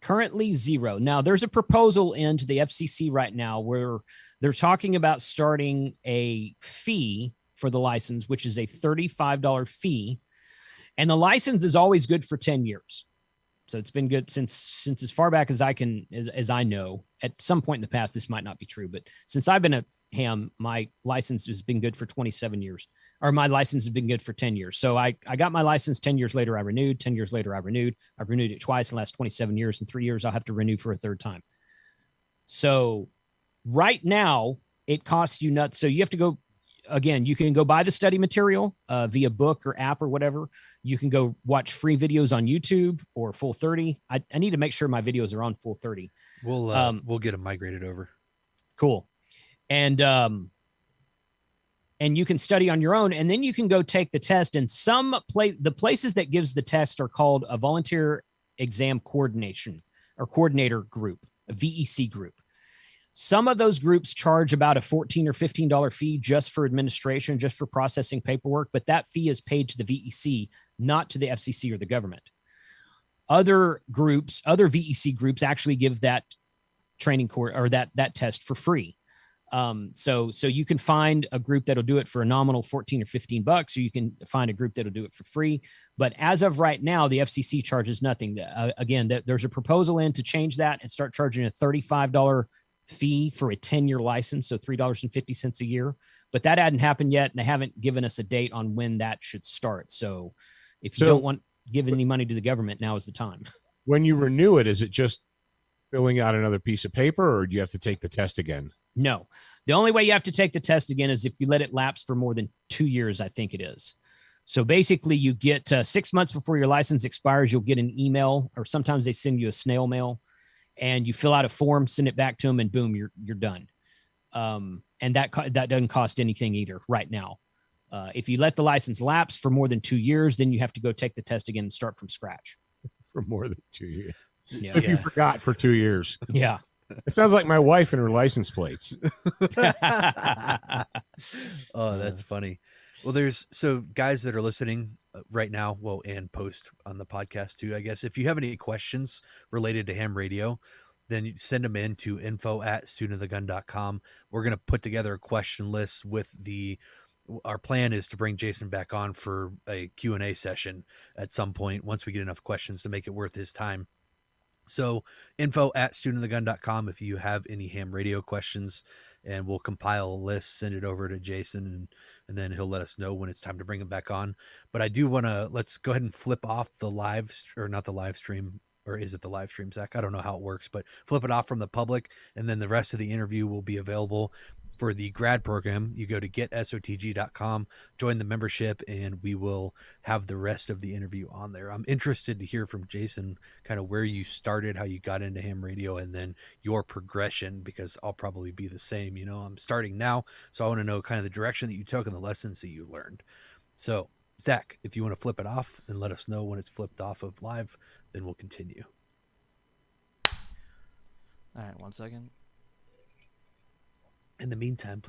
Currently zero. Now, there's a proposal into the FCC right now where they're talking about starting a fee for the license, which is a $35 fee. And the license is always good for 10 years. So it's been good since as far back as I know. At some point in the past, this might not be true, but since I've been a ham, my license has been good for 27 years, or my license has been good for 10 years. So I got my license 10 years later, I renewed. 10 years later, I renewed. I've renewed it twice in the last 27 years. In 3 years, I'll have to renew for a third time. So right now, it costs you nuts. So you have to go, again, you can go buy the study material via book or app or whatever. You can go watch free videos on YouTube or Full 30. I need to make sure my videos are on Full 30. We'll get them migrated over. Cool. And you can study on your own, and then you can go take the test. And the places that gives the test are called a volunteer exam coordination or coordinator group, a VEC group. Some of those groups charge about a $14 or $15 fee just for administration, just for processing paperwork, but that fee is paid to the VEC, not to the FCC or the government. Other groups, other VEC groups actually give that training course or that test for free. So you can find a group that'll do it for a nominal 14 or 15 bucks, or you can find a group that'll do it for free. But as of right now, the FCC charges nothing. Again, there's a proposal in to change that and start charging a $35 fee for a 10-year license, so $3.50 a year. But that hadn't happened yet, and they haven't given us a date on when that should start. So if you don't want to give any money to the government, now is the time. When you renew it, is it just filling out another piece of paper, or do you have to take the test again? No. The only way you have to take the test again is if you let it lapse for more than 2 years, I think it is. So basically, you get 6 months before your license expires, you'll get an email, or sometimes they send you a snail mail, and you fill out a form, send it back to them, and boom, you're done. And that doesn't cost anything either right now. If you let the license lapse for more than 2 years, then you have to go take the test again and start from scratch. For more than 2 years. Yeah. So if you forgot for 2 years. Yeah. It sounds like my wife and her license plates. Oh, that's funny. Well, so guys that are listening right now, well, and post on the podcast too, I guess, if you have any questions related to ham radio, then you send them in to info@studentofthegun.com. We're going to put together a question list with our plan is to bring Jason back on for a Q&A session at some point once we get enough questions to make it worth his time. So info@studentofthegun.com if you have any ham radio questions, and we'll compile a list, send it over to Jason, and then he'll let us know when it's time to bring him back on. But I do want to, let's go ahead and flip off the not the live stream, or is it the live stream, Zach? I don't know how it works, but flip it off from the public, and then the rest of the interview will be available for the grad program. You go to getsotg.com, join the membership, and we will have the rest of the interview on there. I'm interested to hear from Jason kind of where you started, how you got into ham radio, and then your progression, because I'll probably be the same. I'm starting now, so I want to know kind of the direction that you took and the lessons that you learned. So Zach, if you want to flip it off and let us know when it's flipped off of live, then we'll continue. All right, 1 second. In the meantime, play